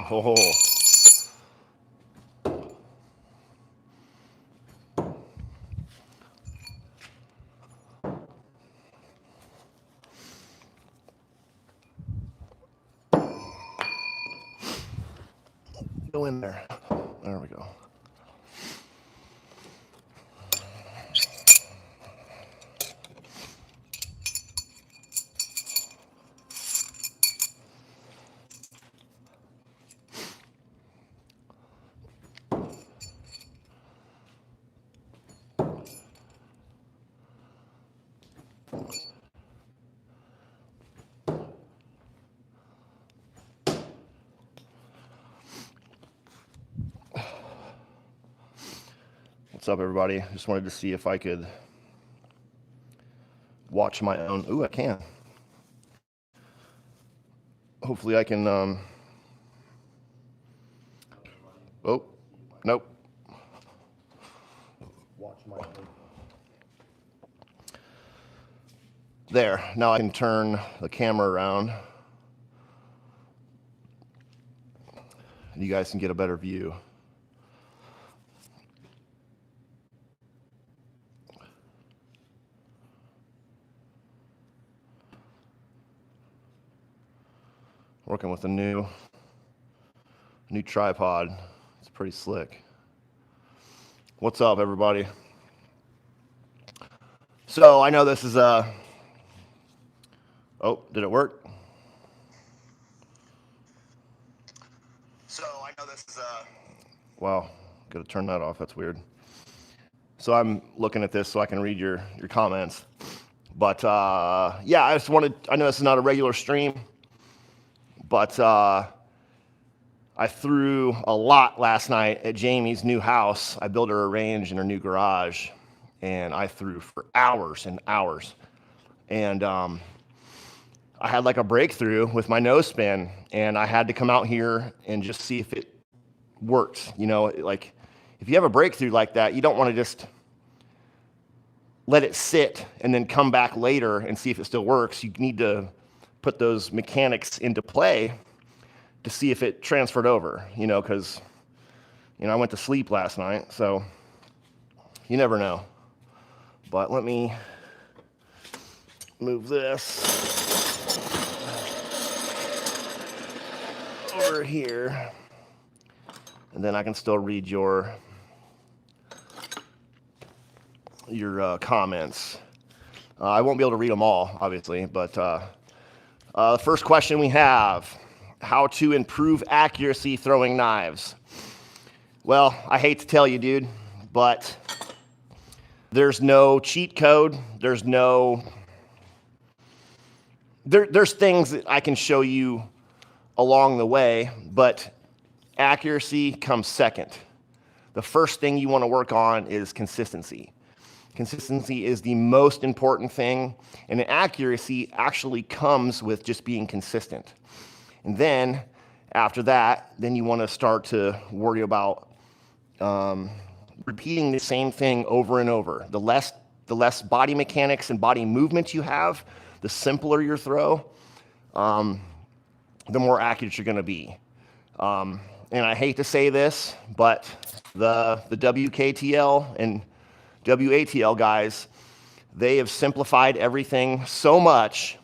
Oh. Go in there. There we go. What's up, everybody? Just wanted to see if I could watch my own. Ooh, I can. Hopefully I can, oh, nope. Watch my own. There, now I can turn the camera around and you guys can get a better view. Working with a new tripod. It's pretty slick. What's up, everybody? So I know this is a, oh, did it work? So I know this is a, wow, gotta turn that off, that's weird. So I'm looking at this so I can read your comments. But yeah, I just wanted, I know this is not a regular stream, but I threw a lot last night at Jamie's new house. I built her a range in her new garage, and I threw for hours and hours. And I had like a breakthrough with my nose spin, and I had to come out here and just see if it worked. You know, like if you have a breakthrough like that, you don't want to just let it sit and then come back later and see if it still works. You need to put those mechanics into play to see if it transferred over, you know, because, you know, I went to sleep last night, so you never know. But let me move this over here, and then I can still read your comments. I won't be able to read them all, obviously, but the first question we have, how to improve accuracy throwing knives. Well, I hate to tell you, dude, but there's no cheat code. There's things that I can show you along the way, but accuracy comes second. The first thing you want to work on is consistency. Consistency is the most important thing, and accuracy actually comes with just being consistent. And then after that, then you want to start to worry about repeating the same thing over and over. The less body mechanics and body movement you have, the simpler your throw, the more accurate you're going to be. And I hate to say this, but the WKTL and WATL guys, they have simplified everything so much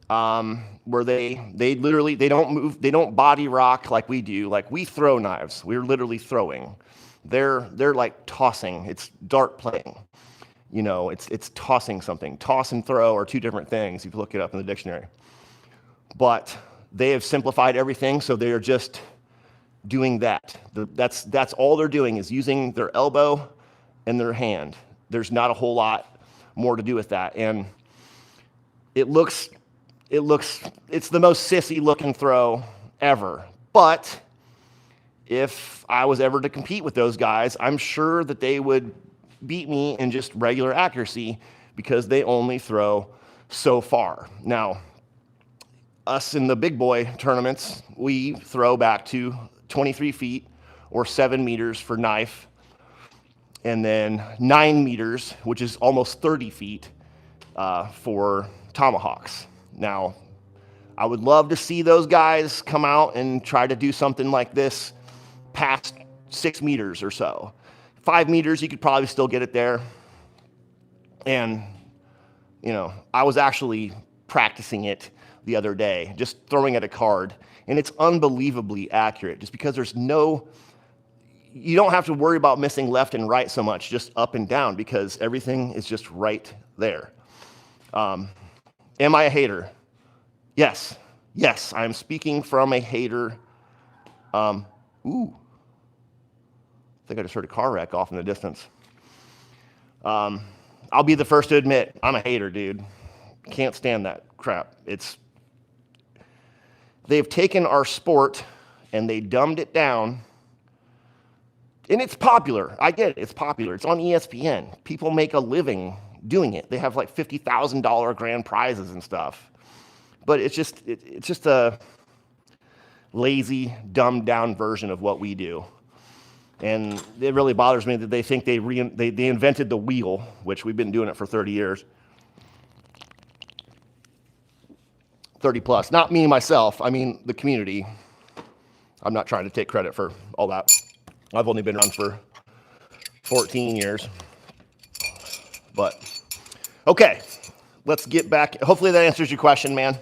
where they literally, they don't move, they don't body rock like we do. Like we throw knives, we're literally throwing. They're like tossing, it's dart playing. You know, it's tossing something. Toss and throw are two different things if you look it up in the dictionary. But they have simplified everything, so they are just doing that. That's all they're doing is using their elbow and their hand. There's not a whole lot more to do with that. And it's the most sissy looking throw ever. But if I was ever to compete with those guys, I'm sure that they would beat me in just regular accuracy because they only throw so far. Now, us in the big boy tournaments, we throw back to 23 feet or 7 meters for knife, and then 9 meters, which is almost 30 feet, for tomahawks. Now, I would love to see those guys come out and try to do something like this past 6 meters or so. 5 meters, you could probably still get it there. And, you know, I was actually practicing it the other day, just throwing at a card, and it's unbelievably accurate just because you don't have to worry about missing left and right so much, just up and down, because everything is just right there. Am I a hater? Yes. Yes, I'm speaking from a hater. Ooh. I think I just heard a car wreck off in the distance. I'll be the first to admit, I'm a hater, dude. Can't stand that crap. They've taken our sport and they dumbed it down. And it's popular. I get it. It's popular. It's on ESPN. People make a living doing it. They have like $50,000 grand prizes and stuff. But it's just a lazy, dumbed down version of what we do. And it really bothers me that they think they invented the wheel, which we've been doing it for 30 years. 30 plus. Not me, myself. I mean, the community. I'm not trying to take credit for all that. I've only been around for 14 years. But, okay. Let's get back. Hopefully that answers your question, man.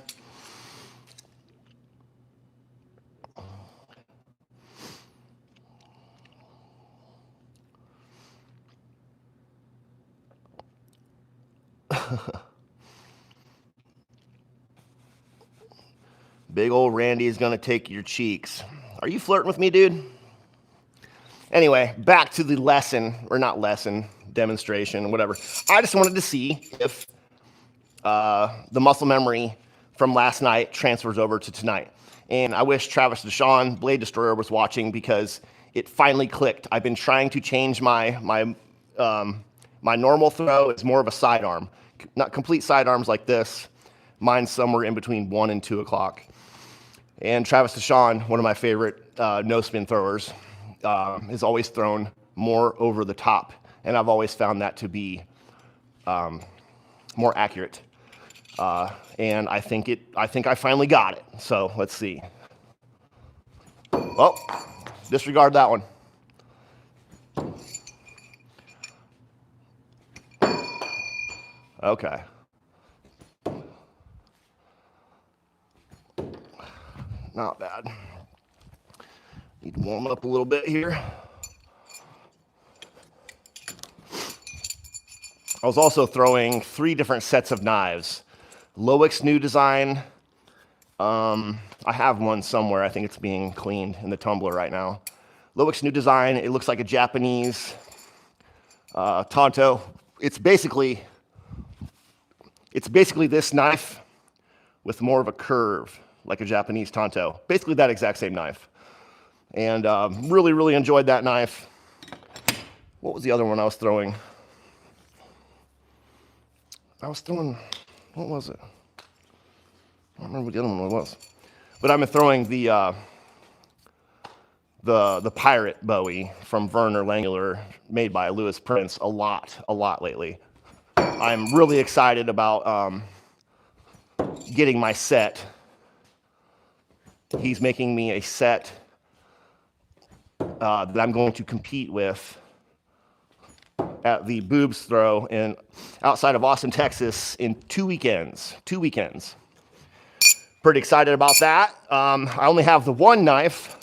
Big old Randy is going to take your cheeks. Are you flirting with me, dude? Anyway, back to the lesson, or not lesson, demonstration, whatever. I just wanted to see if the muscle memory from last night transfers over to tonight. And I wish Travis Deshawn, Blade Destroyer, was watching because it finally clicked. I've been trying to change my normal throw. It's more of a sidearm. Not complete sidearms like this. Mine's somewhere in between 1 and 2 o'clock. And Travis Deshawn, one of my favorite no-spin throwers, has always thrown more over the top. And I've always found that to be more accurate. And I think I finally got it. So let's see. Oh, disregard that one. Okay. Not bad. Need to warm up a little bit here. I was also throwing 3 different sets of knives. Lowick's new design. I have one somewhere. I think it's being cleaned in the tumbler right now. Lowick's new design. It looks like a Japanese Tonto. It's basically this knife with more of a curve, like a Japanese Tonto. Basically that exact same knife. And really, really enjoyed that knife. What was the other one I was throwing? What was it? I don't remember what the other one was. But I've been throwing the Pirate Bowie from Werner Languler, made by Louis Prince, a lot lately. I'm really excited about getting my set. He's making me a set that I'm going to compete with at the Boobs Throw outside of Austin, Texas in 2 weekends. 2 weekends. Pretty excited about that. I only have the one knife,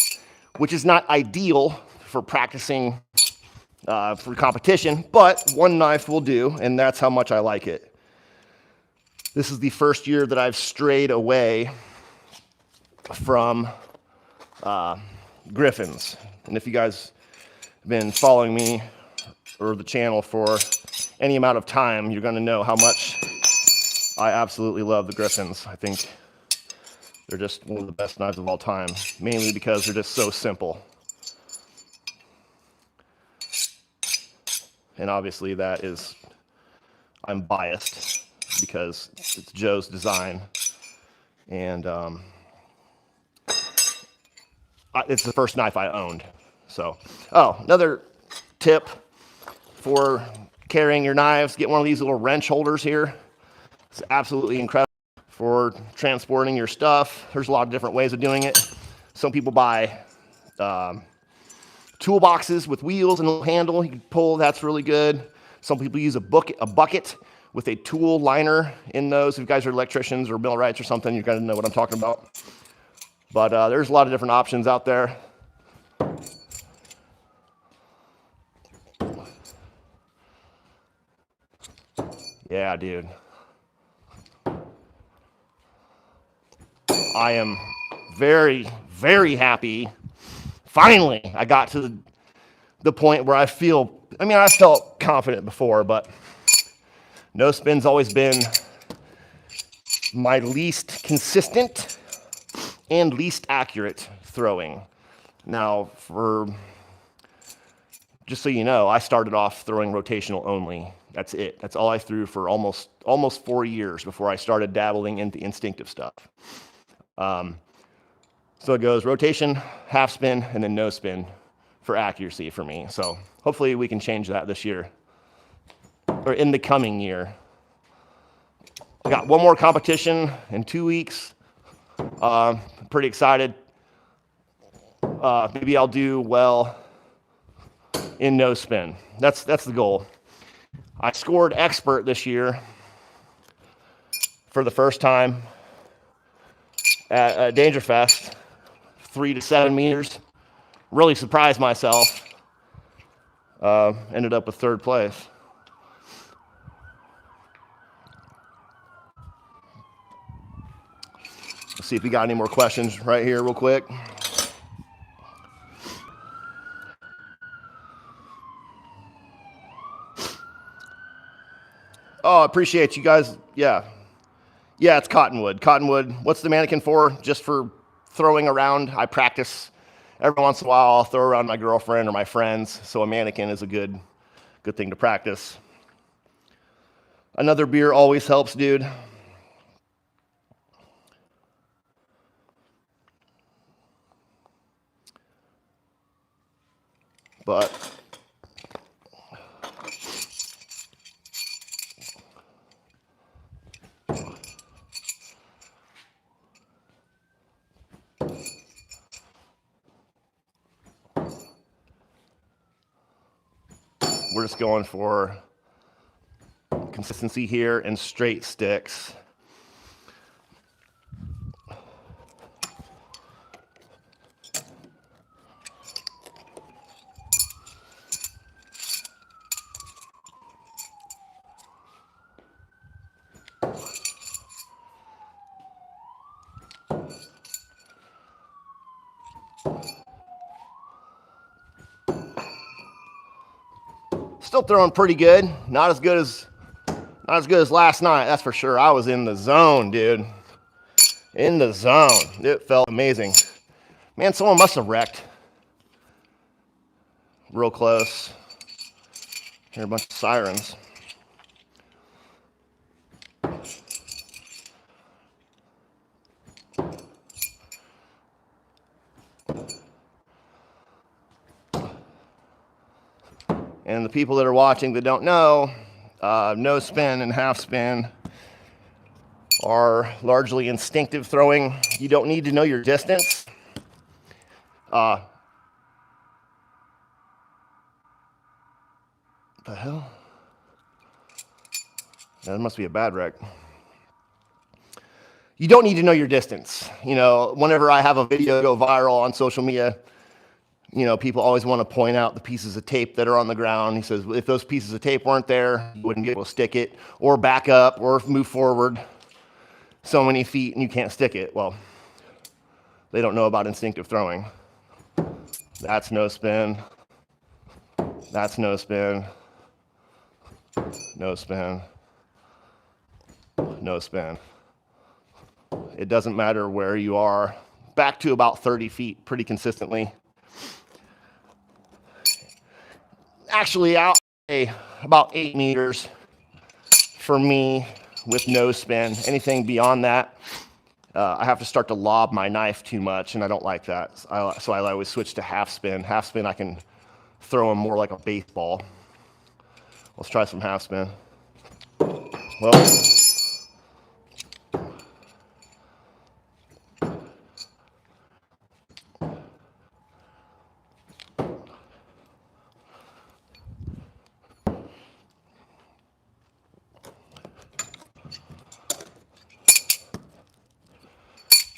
which is not ideal for practicing for competition, but one knife will do, and that's how much I like it. This is the first year that I've strayed away from Griffins. And if you guys have been following me or the channel for any amount of time, you're going to know how much I absolutely love the Griffins. I think they're just one of the best knives of all time, mainly because they're just so simple. And obviously I'm biased because it's Joe's design. And it's the first knife I owned. So, another tip for carrying your knives, get one of these little wrench holders here. It's absolutely incredible for transporting your stuff. There's a lot of different ways of doing it. Some people buy toolboxes with wheels and a handle you can pull. That's really good. Some people use a bucket with a tool liner in those. If you guys are electricians or millwrights or something, you're gonna know what I'm talking about. But there's a lot of different options out there. Yeah, dude. I am very, very happy. Finally, I got to the point where I felt confident before, but no spin's always been my least consistent and least accurate throwing. Now, just so you know, I started off throwing rotational only. That's it. That's all I threw for almost 4 years before I started dabbling into instinctive stuff. So it goes rotation, half spin, and then no spin for accuracy for me. So hopefully we can change that this year or in the coming year. I got one more competition in 2 weeks. Pretty excited. Maybe I'll do well in no spin. That's the goal. I scored expert this year for the first time at Danger Fest, 3 to 7 meters. Really surprised myself. Ended up with 3rd place. Let's see if we got any more questions right here real quick. Oh, I appreciate you guys. Yeah, it's cottonwood. Cottonwood, what's the mannequin for? Just for throwing around. I practice every once in a while. I'll throw around my girlfriend or my friends. So a mannequin is a good thing to practice. Another beer always helps, dude. But we're just going for consistency here and straight sticks. Still throwing pretty good. Not as good as last night, that's for sure. I was in the zone, dude. In the zone. It felt amazing. Man, someone must have wrecked. Real close. Hear a bunch of sirens. And the people that are watching that don't know, no spin and half spin are largely instinctive throwing. You don't need to know your distance. The hell? That must be a bad wreck. You don't need to know your distance. You know, whenever I have a video go viral on social media, you know, people always want to point out the pieces of tape that are on the ground. He says, if those pieces of tape weren't there, you wouldn't be able to stick it or back up or move forward so many feet and you can't stick it. Well, they don't know about instinctive throwing. That's no spin. That's no spin. No spin. No spin. It doesn't matter where you are. Back to about 30 feet pretty consistently. Actually, I'll say about 8 meters for me with no spin. Anything beyond that, I have to start to lob my knife too much, and I don't like that. So I always switch to half spin. Half spin, I can throw them more like a baseball. Let's try some half spin. Well,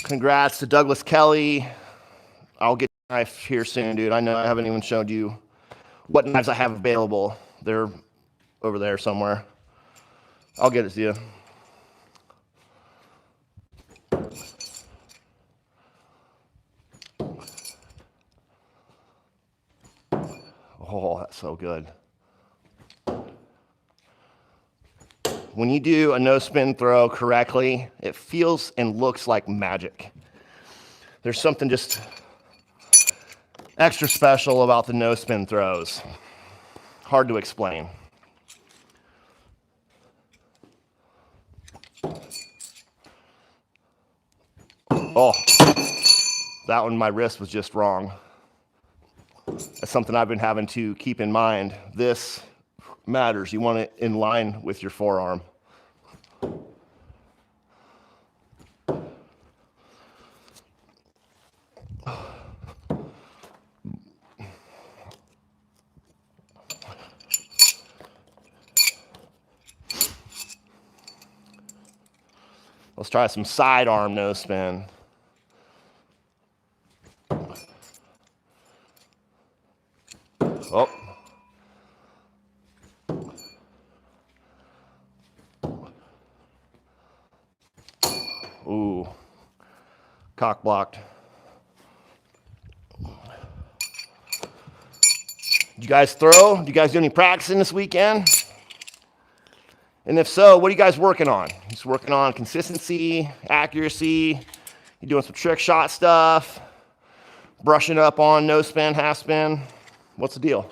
Congrats to Douglas Kelly. I'll get a knife here soon, dude. I know I haven't even showed you what knives I have available. They're over there somewhere. I'll get it to you. Oh, that's so good. When you do a no spin throw correctly, it feels and looks like magic. There's something just extra special about the no spin throws. Hard to explain. Oh, that one, my wrist was just wrong. That's something I've been having to keep in mind. This matters. You want it in line with your forearm. Let's try some sidearm no spin. Oh. Ooh. Cock blocked. Did you guys throw? Did you guys do any practicing this weekend? And if so, what are you guys working on? Just working on consistency, accuracy. You doing some trick shot stuff? Brushing up on no spin, half spin? What's the deal?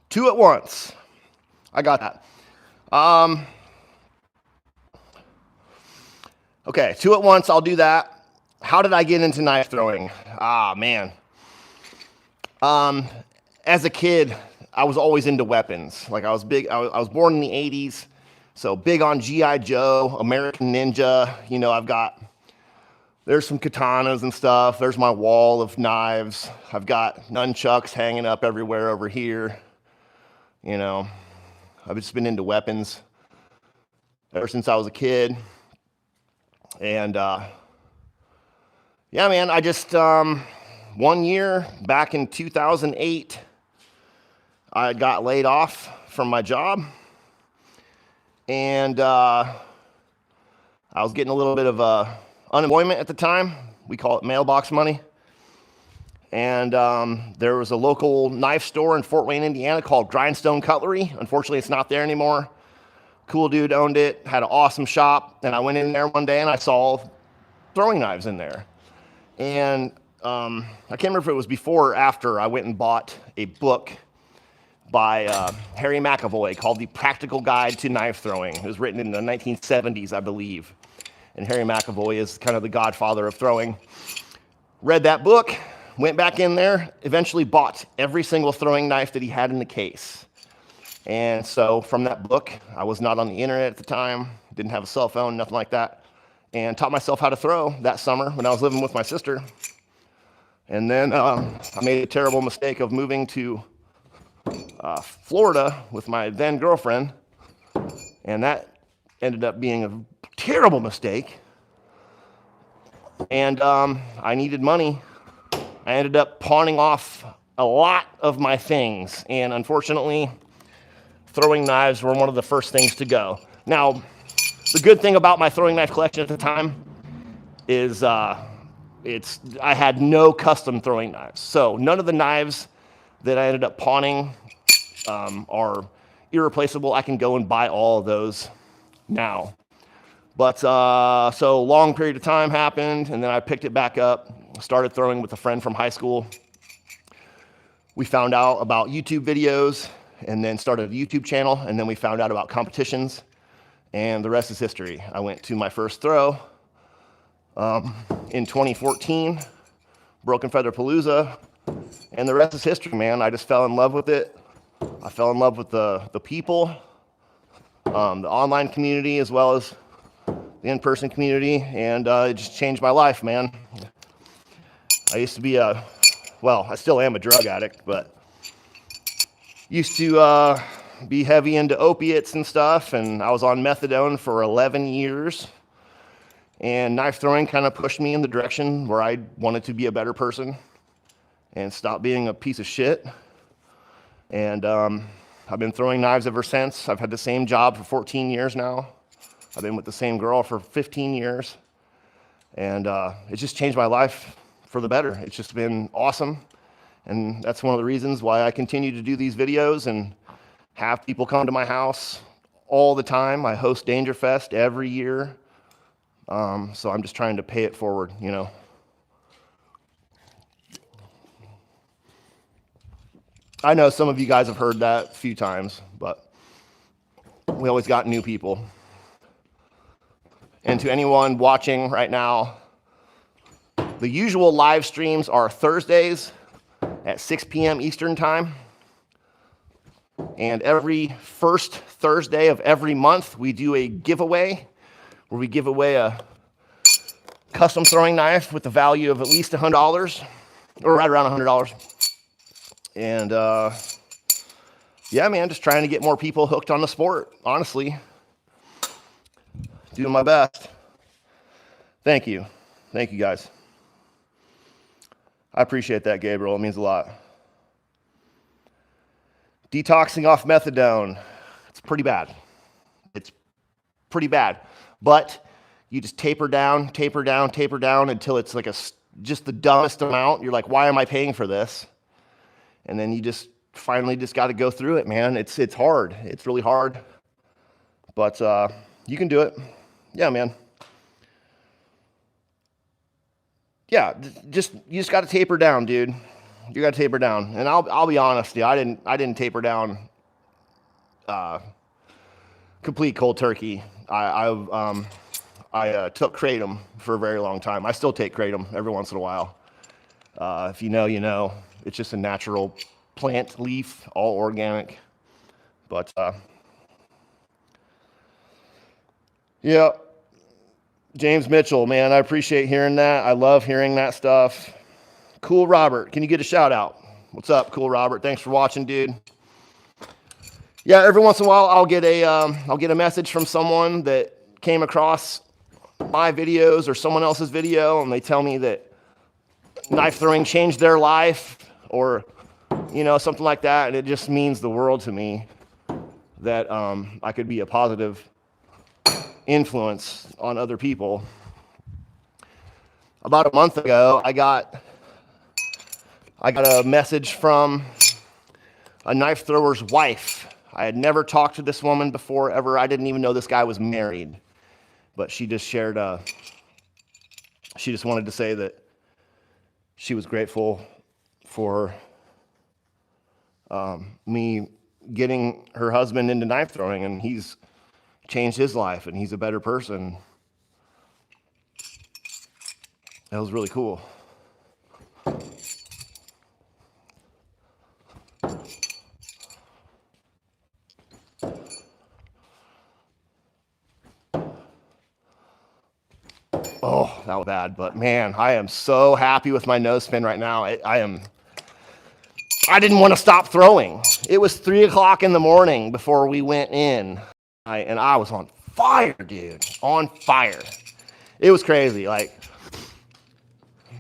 Two at once. I got that. Okay, two at once, I'll do that. How did I get into knife throwing? Man. As a kid, I was always into weapons. Like I was born in the 80s, so big on G.I. Joe, American Ninja. You know, there's some katanas and stuff. There's my wall of knives. I've got nunchucks hanging up everywhere over here. You know, I've just been into weapons ever since I was a kid. And yeah, man, I just, 1 year back in 2008, I got laid off from my job. And I was getting a little bit of unemployment at the time. We call it mailbox money. And there was a local knife store in Fort Wayne, Indiana called Grindstone Cutlery. Unfortunately, it's not there anymore. Cool dude owned it, had an awesome shop. And I went in there one day and I saw throwing knives in there. And I can't remember if it was before or after I went and bought a book by Harry McAvoy called The Practical Guide to Knife Throwing. It was written in the 1970s, I believe. And Harry McAvoy is kind of the godfather of throwing. Read that book, went back in there, eventually bought every single throwing knife that he had in the case. And so from that book, I was not on the internet at the time, didn't have a cell phone, nothing like that, and taught myself how to throw that summer when I was living with my sister. And then I made a terrible mistake of moving to Florida with my then girlfriend, and that ended up being a terrible mistake. And I needed money. I ended up pawning off a lot of my things, and unfortunately, throwing knives were one of the first things to go. Now, the good thing about my throwing knife collection at the time is I had no custom throwing knives. So none of the knives that I ended up pawning are irreplaceable. I can go and buy all of those now. But so long period of time happened, and then I picked it back up, started throwing with a friend from high school. We found out about YouTube videos, and then started a YouTube channel, and then we found out about competitions, and the rest is history. I went to my first throw in 2014, Broken Feather Palooza, and the rest is history, man. I just fell in love with it. I fell in love with the people, the online community, as well as the in-person community, and it just changed my life, man. I used to be a well, I still am a drug addict, but used to be heavy into opiates and stuff, and I was on methadone for 11 years. And knife throwing kind of pushed me in the direction where I wanted to be a better person and stop being a piece of shit. And I've been throwing knives ever since. I've had the same job for 14 years now. I've been with the same girl for 15 years. And it's just changed my life for the better. It's just been awesome. And that's one of the reasons why I continue to do these videos and have people come to my house all the time. I host Danger Fest every year. So I'm just trying to pay it forward, you know. I know some of you guys have heard that a few times, but we always got new people. And to anyone watching right now, the usual live streams are Thursdays at 6 p.m. Eastern Time. And every first Thursday of every month, we do a giveaway where we give away a custom throwing knife with the value of at least $100, or right around $100. And yeah, man, just trying to get more people hooked on the sport, honestly. Doing my best. Thank you. Thank you, guys. I appreciate that, Gabriel. It means a lot. Detoxing off methadone. It's pretty bad. It's pretty bad. But you just taper down until it's like just the dumbest amount. You're like, why am I paying for this? And then you just finally just got to go through it, man. It's hard. It's really hard. But you can do it. Yeah, man. Yeah, you just got to taper down, dude. You got to taper down. And I'll be honest, dude, I didn't taper down complete cold turkey. I took kratom for a very long time. I still take kratom every once in a while. If you know, you know. It's just a natural plant leaf, all organic. But yeah, James Mitchell, man, I appreciate hearing that. I love hearing that stuff. Cool Robert, can you get a shout out? What's up, Cool Robert? Thanks for watching, dude. Yeah, every once in a while I'll get a message from someone that came across my videos or someone else's video, and they tell me that knife throwing changed their life, or you know, something like that, and it just means the world to me that I could be a positive influence on other people. About a month ago, I got a message from a knife thrower's wife. I had never talked to this woman before, ever. I didn't even know this guy was married. But she just shared, she just wanted to say that she was grateful for me getting her husband into knife throwing, and he's changed his life, and he's a better person. That was really cool. Oh, that was bad, but man, I am so happy with my nose spin right now. I didn't want to stop throwing. It was 3 o'clock in the morning before we went in, and I was on fire, dude, on fire. It was crazy, like,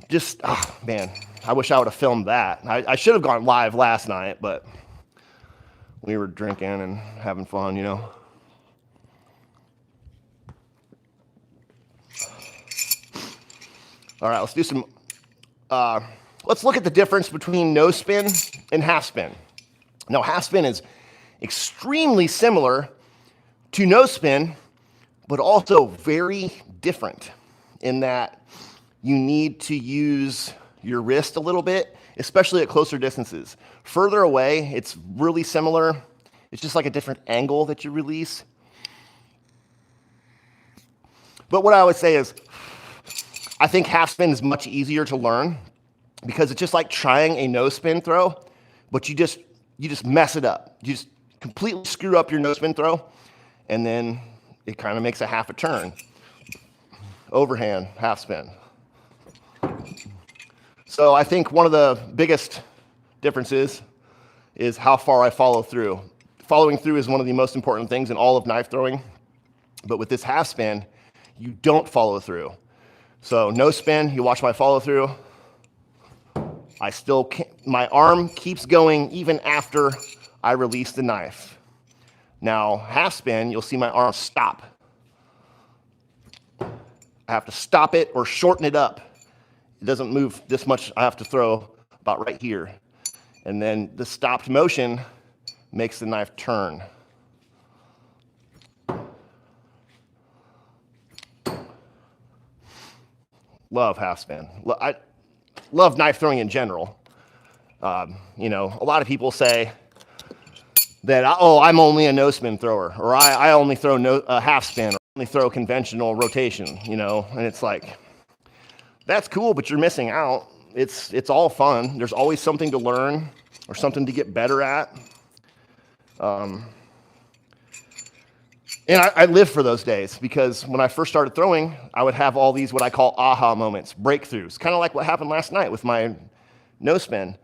just, oh, man, I wish I would have filmed that. I should have gone live last night, but we were drinking and having fun, you know. All right, let's do some, let's look at the difference between no spin and half spin. Now, half spin is extremely similar to no spin, but also very different in that you need to use your wrist a little bit, especially at closer distances. Further away, it's really similar. It's just like a different angle that you release. But what I would say is, I think half spin is much easier to learn because it's just like trying a no spin throw, but you just mess it up. You just completely screw up your no spin throw, and then it kind of makes a half a turn. Overhand, half spin. So I think one of the biggest differences is how far I follow through. Following through is one of the most important things in all of knife throwing, but with this half spin, you don't follow through. So no spin, you watch my follow through. I still can't, my arm keeps going even after I release the knife. Now, half spin, you'll see my arm stop. I have to stop it or shorten it up. It doesn't move this much. I have to throw about right here. And then the stopped motion makes the knife turn. Love half spin. I love knife throwing in general. You know, a lot of people say that, oh, I'm only a no spin thrower, or I only throw half spin, or only throw conventional rotation, you know, and it's like, that's cool, but you're missing out. It's all fun. There's always something to learn or something to get better at. And I live for those days, because when I first started throwing, I would have all these what I call aha moments, breakthroughs, kind of like what happened last night with my no spin.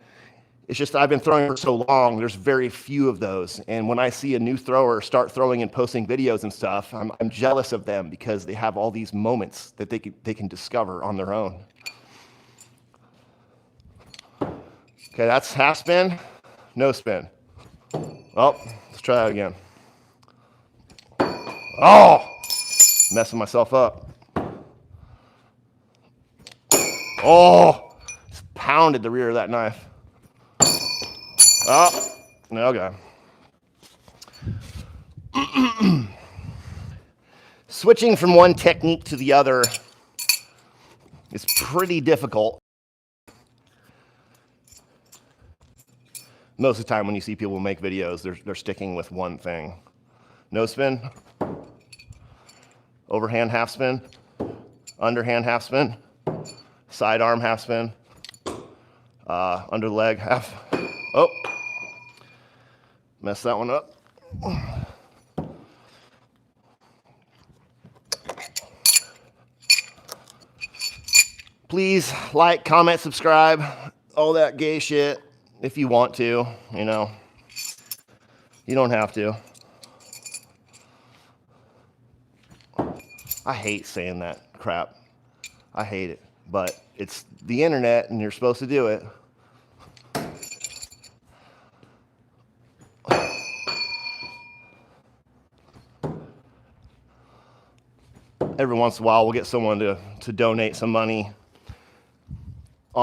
It's just that I've been throwing for so long, there's very few of those. And when I see a new thrower start throwing and posting videos and stuff, I'm jealous of them, because they have all these moments that they can discover on their own. Okay, that's half spin, no spin. Oh, let's try that again. Oh, messing myself up. Oh, just pounded the rear of that knife. Oh, okay. Switching from one technique to the other is pretty difficult. Most of the time when you see people make videos, they're sticking with one thing. No spin, overhand half spin, underhand half spin, sidearm half spin, under the leg half. Oh, messed that one up. Please like, comment, subscribe, all that gay shit if you want to, you know. You don't have to. I hate saying that crap. I hate it, but it's the internet and you're supposed to do it. Every once in a while we'll get someone to donate some money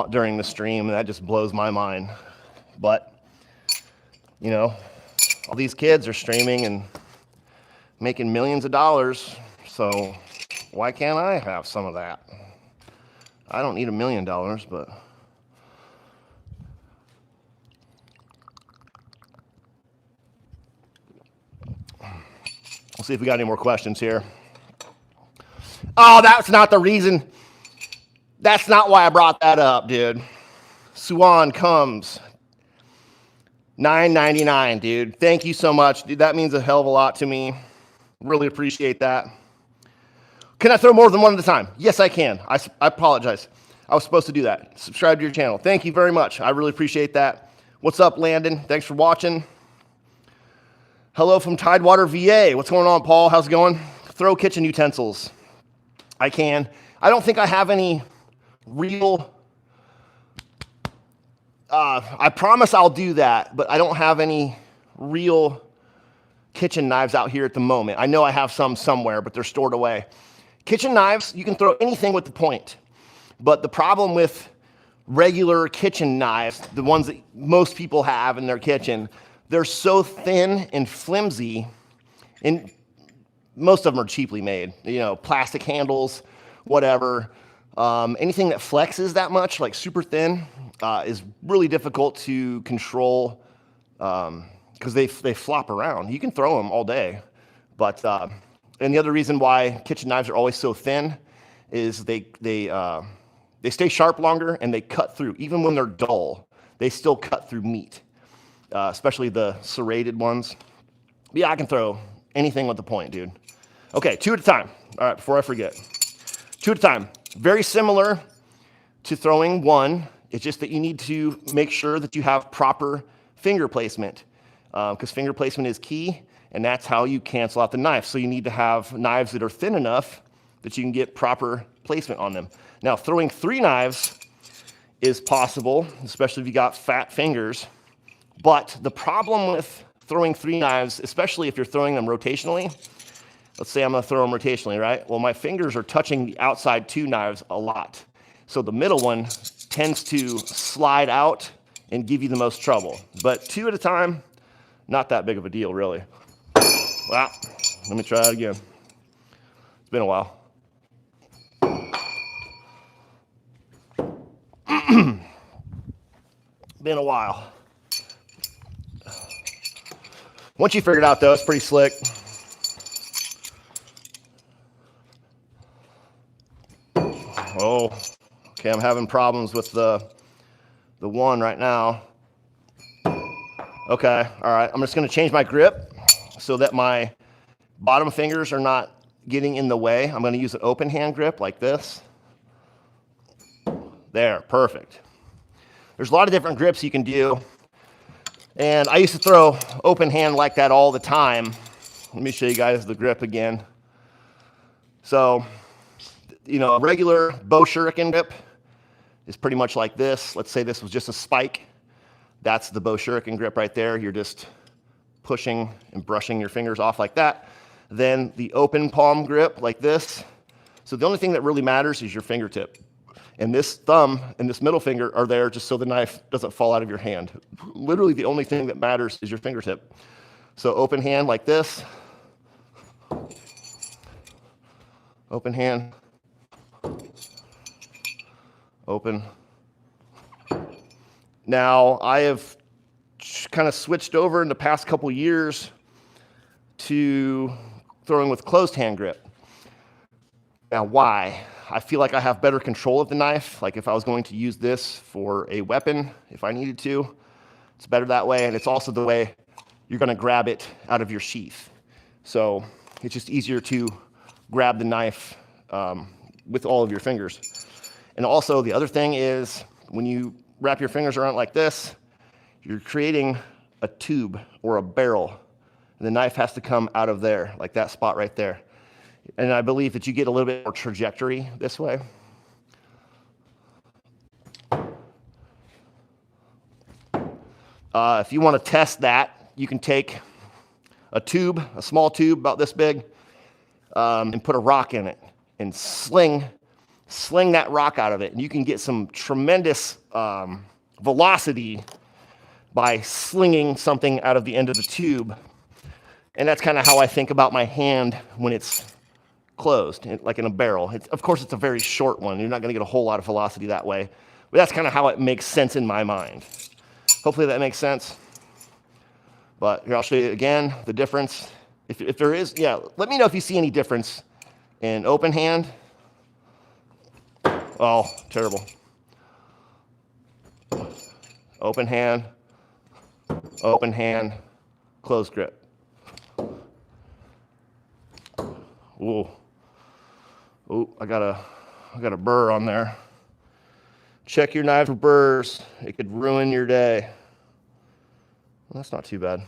during the stream, and that just blows my mind. But, you know, all these kids are streaming and making millions of dollars, so why can't I have some of that? I don't need $1 million, but we'll see if we got any more questions here. Oh, that's not the reason. That's not why I brought that up, dude. Suan comes. $9.99, dude. Thank you so much, dude. That means a hell of a lot to me. Really appreciate that. Can I throw more than one at a time? Yes, I can. I apologize. I was supposed to do that. Subscribe to your channel. Thank you very much. I really appreciate that. What's up, Landon? Thanks for watching. Hello from Tidewater, VA. What's going on, Paul? How's it going? Throw kitchen utensils. I can. I don't think I have any real... I promise I'll do that, but I don't have any real kitchen knives out here at the moment. I know I have some somewhere, but they're stored away. Kitchen knives, you can throw anything with the point. But the problem with regular kitchen knives, the ones that most people have in their kitchen, they're so thin and flimsy, and most of them are cheaply made. You know, plastic handles, whatever. Anything that flexes that much, like super thin, is really difficult to control because they flop around. You can throw them all day, but and the other reason why kitchen knives are always so thin is they stay sharp longer, and they cut through. Even when they're dull, they still cut through meat, especially the serrated ones. But yeah, I can throw anything with the point, dude. Okay, 2 at a time. All right, before I forget. 2 at a time. Very similar to throwing one. It's just that you need to make sure that you have proper finger placement, because finger placement is key, and that's how you cancel out the knife. So you need to have knives that are thin enough that you can get proper placement on them. Now, throwing 3 knives is possible, especially if you got fat fingers. But the problem with throwing 3 knives, especially if you're throwing them rotationally, let's say I'm gonna throw them rotationally, right? Well, my fingers are touching the outside 2 knives a lot. So the middle one tends to slide out and give you the most trouble. But 2 at a time, not that big of a deal, really. Wow, let me try that again. It's been a while. Been a while. Once you figure it out, though, it's pretty slick. Oh, okay, I'm having problems with the one right now. Okay, all right, I'm just gonna change my grip so that my bottom fingers are not getting in the way. I'm gonna use an open hand grip like this. There, perfect. There's a lot of different grips you can do. And I used to throw open hand like that all the time. Let me show you guys the grip again. So, you know, a regular bow shuriken grip is pretty much like this. Let's say this was just a spike. That's the bow shuriken grip right there. You're just pushing and brushing your fingers off like that. Then the open palm grip like this. So the only thing that really matters is your fingertip. And this thumb and this middle finger are there just so the knife doesn't fall out of your hand. Literally the only thing that matters is your fingertip. So open hand like this. Open hand. Open. Now, I have kind of switched over in the past couple years to throwing with closed hand grip. Now, why? I feel like I have better control of the knife. Like if I was going to use this for a weapon, if I needed to, it's better that way. And it's also the way you're gonna grab it out of your sheath. So it's just easier to grab the knife with all of your fingers. And also the other thing is when you wrap your fingers around it like this, you're creating a tube or a barrel. And the knife has to come out of there, like that spot right there. And I believe that you get a little bit more trajectory this way. If you want to test that, you can take a tube, a small tube about this big, and put a rock in it and sling that rock out of it. And you can get some tremendous velocity by slinging something out of the end of the tube. And that's kind of how I think about my hand when it's closed, like in a barrel. Of course, it's a very short one. You're not going to get a whole lot of velocity that way. But that's kind of how it makes sense in my mind. Hopefully that makes sense. But here, I'll show you again the difference. If there is, yeah, let me know if you see any difference in open hand. Oh, terrible. Open hand, closed grip. Ooh. Ooh, I got a burr on there. Check your knife for burrs. It could ruin your day. Well, that's not too bad.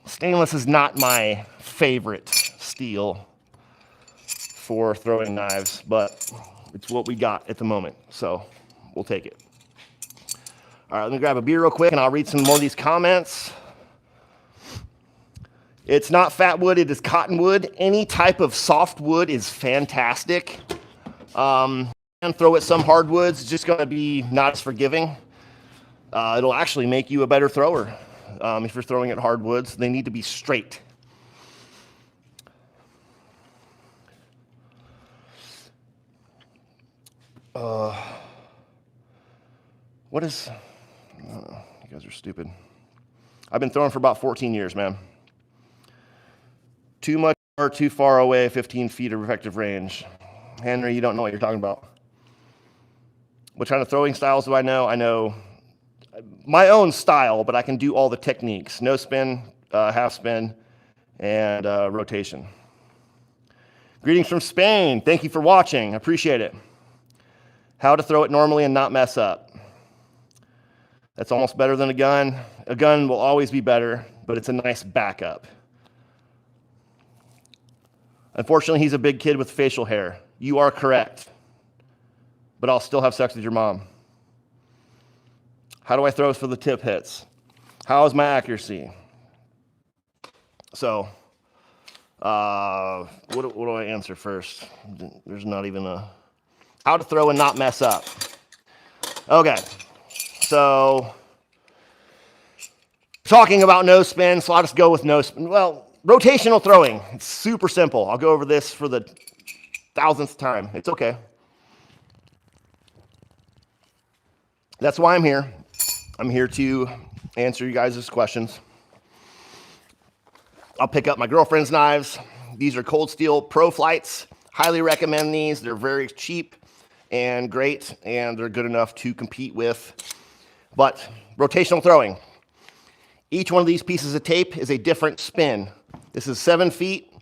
Stainless is not my favorite steel for throwing knives, but it's what we got at the moment, so we'll take it. All right, let me grab a beer real quick and I'll read some more of these comments. It's not fat wood, it is cottonwood. Any type of soft wood is fantastic. And throw at some hardwoods, it's just gonna be not as forgiving. It'll actually make you a better thrower. If you're throwing at hardwoods, they need to be straight. What is, you guys are stupid. I've been throwing for about 14 years, man. Too much or too far away, 15 feet of effective range. Henry, you don't know what you're talking about. What kind of throwing styles do I know? I know my own style, but I can do all the techniques. No spin, half spin, and rotation. Greetings from Spain. Thank you for watching. I appreciate it. How to throw it normally and not mess up. That's almost better than a gun. A gun will always be better, but it's a nice backup. Unfortunately, he's a big kid with facial hair. You are correct, but I'll still have sex with your mom. How do I throw for the tip hits? How is my accuracy? So, what do I answer first? There's not even a... How to throw and not mess up. Okay, so talking about no spin, so I'll just go with no spin. Well, rotational throwing, it's super simple. I'll go over this for the 1000th time. It's okay. That's why I'm here. I'm here to answer you guys' questions. I'll pick up my girlfriend's knives. These are Cold Steel Pro Flights. Highly recommend these. They're very cheap and great, and they're good enough to compete with. But rotational throwing. Each one of these pieces of tape is a different spin. This is 7 feet,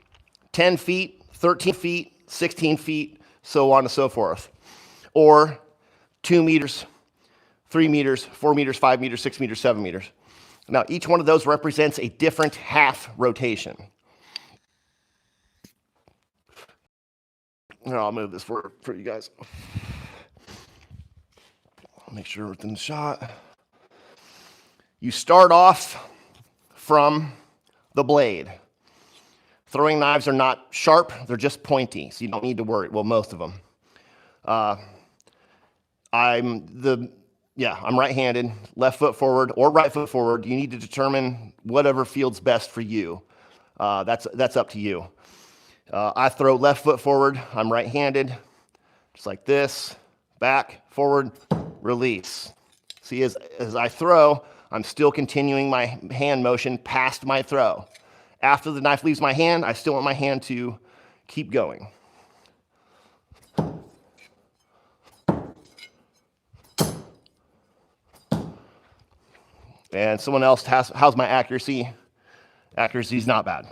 10 feet, 13 feet, 16 feet, so on and so forth. Or 2 meters, 3 meters, 4 meters, 5 meters, 6 meters, 7 meters. Now, each one of those represents a different half rotation. Here, I'll move this for you guys. Make sure we're within the shot. You start off from the blade. Throwing knives are not sharp, they're just pointy, so you don't need to worry. Well, most of them. I'm right-handed, left foot forward or right foot forward. You need to determine whatever feels best for you. That's up to you. I throw left foot forward. I'm right-handed, just like this. Back, forward, release. See, as I throw, I'm still continuing my hand motion past my throw. After the knife leaves my hand, I still want my hand to keep going. And someone else has, how's my accuracy? Accuracy's not bad.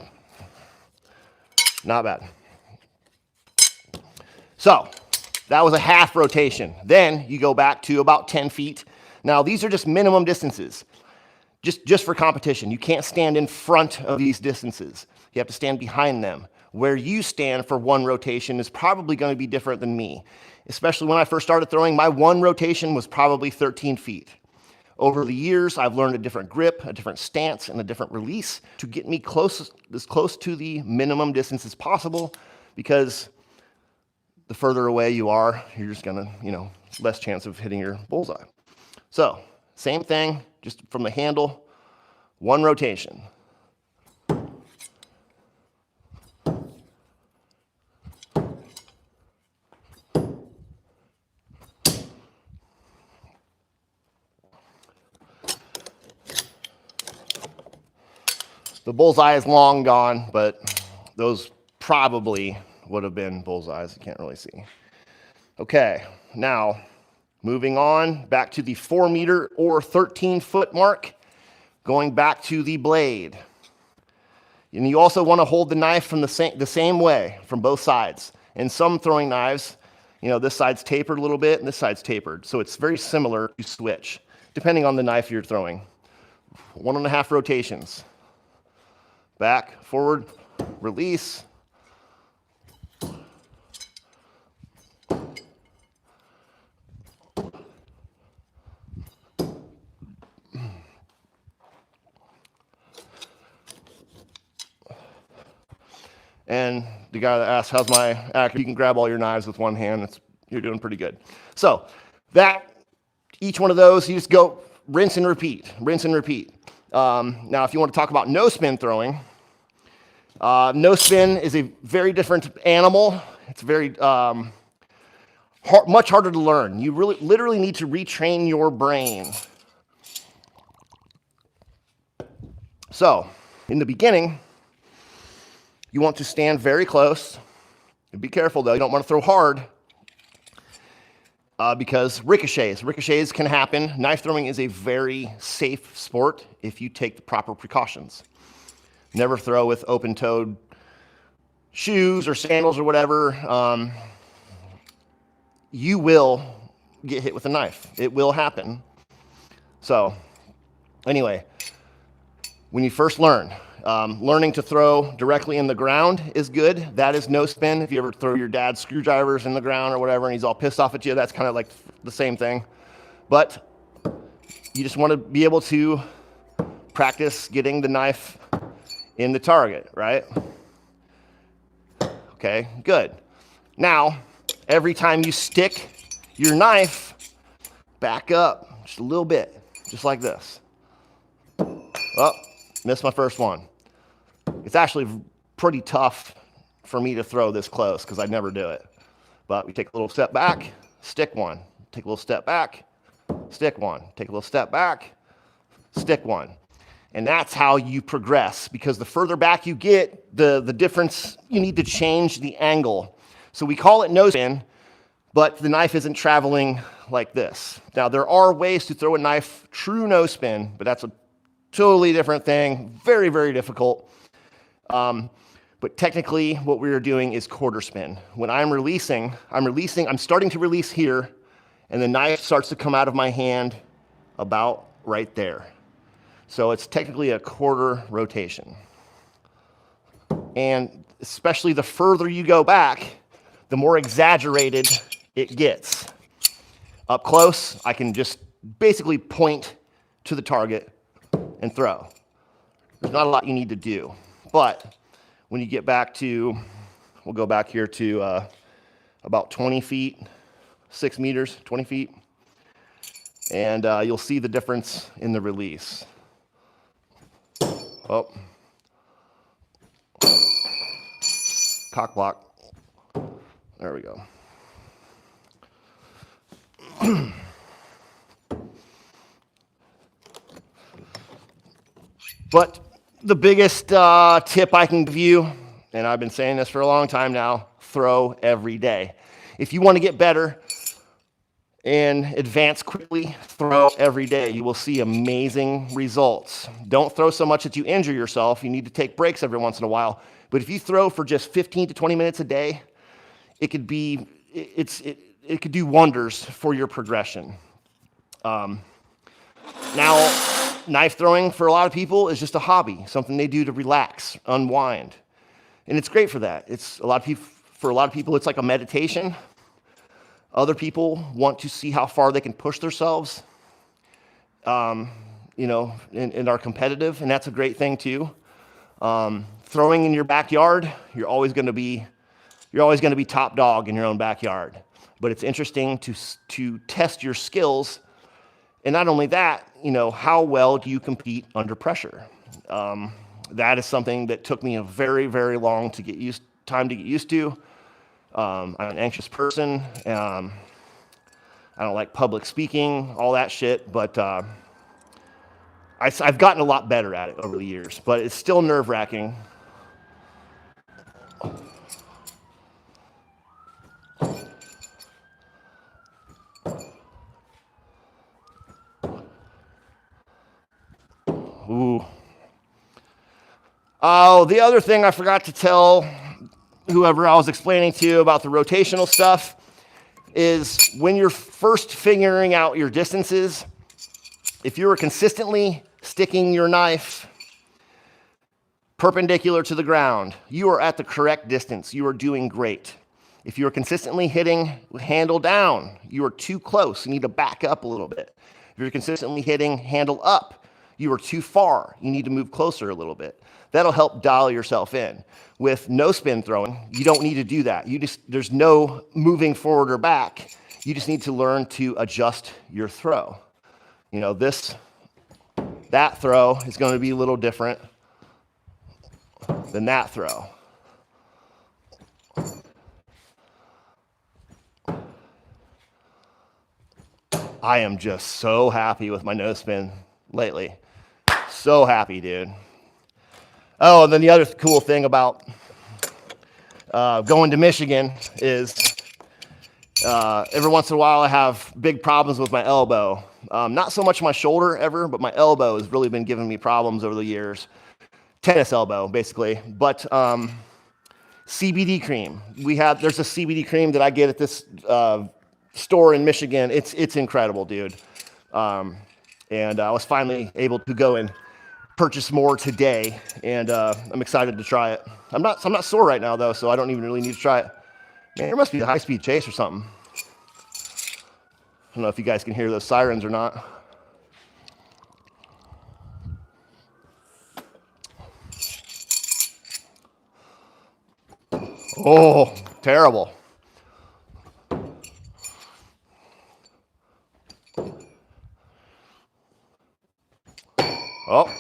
Not bad. So, that was a half rotation. Then you go back to about 10 feet. Now, these are just minimum distances, just for competition. You can't stand in front of these distances. You have to stand behind them. Where you stand for one rotation is probably going to be different than me. Especially when I first started throwing, my one rotation was probably 13 feet. Over the years, I've learned a different grip, a different stance, and a different release to get me as close to the minimum distance as possible, because the further away you are, you're just gonna, less chance of hitting your bullseye. So, same thing, just from the handle, one rotation. The bullseye is long gone, but those probably would have been bullseyes. You can't really see. Okay, now moving on back to the 4 meter or 13 foot mark, going back to the blade. And you also want to hold the knife from the same way from both sides. In some throwing knives, this side's tapered a little bit and this side's tapered. So it's very similar to switch, depending on the knife you're throwing. 1.5 rotations. Back, forward, release. And the guy that asked, how's my accuracy? You can grab all your knives with one hand. You're doing pretty good. So each one of those, you just go rinse and repeat, rinse and repeat. Now, if you want to talk about no spin throwing, no spin is a very different animal. It's very much harder to learn. You literally need to retrain your brain. So, in the beginning, you want to stand very close. Be careful, though. You don't want to throw hard because ricochets can happen. Knife throwing is a very safe sport if you take the proper precautions. Never throw with open-toed shoes or sandals or whatever. You will get hit with a knife. It will happen. So anyway, when you first learn, learning to throw directly in the ground is good. That is no spin. If you ever throw your dad's screwdrivers in the ground or whatever and he's all pissed off at you, that's kind of like the same thing. But you just want to be able to practice getting the knife in the target, right? Okay, good. Now, every time you stick your knife, back up just a little bit, just like this. Oh, missed my first one. It's actually pretty tough for me to throw this close because I never do it. But we take a little step back, stick one. Take a little step back, stick one. Take a little step back, stick one. And that's how you progress, because the further back you get, the difference, you need to change the angle. So we call it no spin, but the knife isn't traveling like this. Now, there are ways to throw a knife true no spin, but that's a totally different thing, very, very difficult. But technically, what we are doing is quarter spin. When I'm starting to release here, and the knife starts to come out of my hand about right there. So it's technically a quarter rotation. And especially the further you go back, the more exaggerated it gets. Up close, I can just basically point to the target and throw. There's not a lot you need to do. But when you get back to, we'll go back here to about 20 feet, 6 meters, 20 feet, and you'll see the difference in the release. Oh. Cock block. There we go. But the biggest tip I can give you, and I've been saying this for a long time now, throw every day. If you want to get better and advance quickly, throw every day. You will see amazing results. Don't throw so much that you injure yourself. You need to take breaks every once in a while. But if you throw for just 15 to 20 minutes a day, it could do wonders for your progression. Now, knife throwing for a lot of people is just a hobby, something they do to relax, unwind. And it's great for that. For a lot of people, it's like a meditation. Other people want to see how far they can push themselves, and are competitive, and that's a great thing too. Throwing in your backyard, you're always going to be top dog in your own backyard. But it's interesting to test your skills, and not only that, how well do you compete under pressure? That is something that took me a very, very long time to get used to. I'm an anxious person. I don't like public speaking, all that shit, but I've gotten a lot better at it over the years, but it's still nerve-wracking. Ooh. Oh, the other thing I forgot to tell whoever I was explaining to about the rotational stuff is when you're first figuring out your distances, if you are consistently sticking your knife perpendicular to the ground, you are at the correct distance. You are doing great. If you are consistently hitting handle down, you are too close. You need to back up a little bit. If you're consistently hitting handle up, you are too far. You need to move closer a little bit. That'll help dial yourself in. With no spin throwing, you don't need to do that. There's no moving forward or back. You just need to learn to adjust your throw. That throw is going to be a little different than that throw. I am just so happy with my no spin lately. So happy, dude. Oh, and then the other cool thing about going to Michigan is every once in a while I have big problems with my elbow. Not so much my shoulder ever, but my elbow has really been giving me problems over the years. Tennis elbow, basically. But CBD cream. There's a CBD cream that I get at this store in Michigan. It's incredible, dude. And I was finally able to go and purchase more today, and I'm excited to try it. I'm not sore right now though, so I don't even really need to try it. Man, there must be a high-speed chase or something. I don't know if you guys can hear those sirens or not. Oh, terrible. Oh.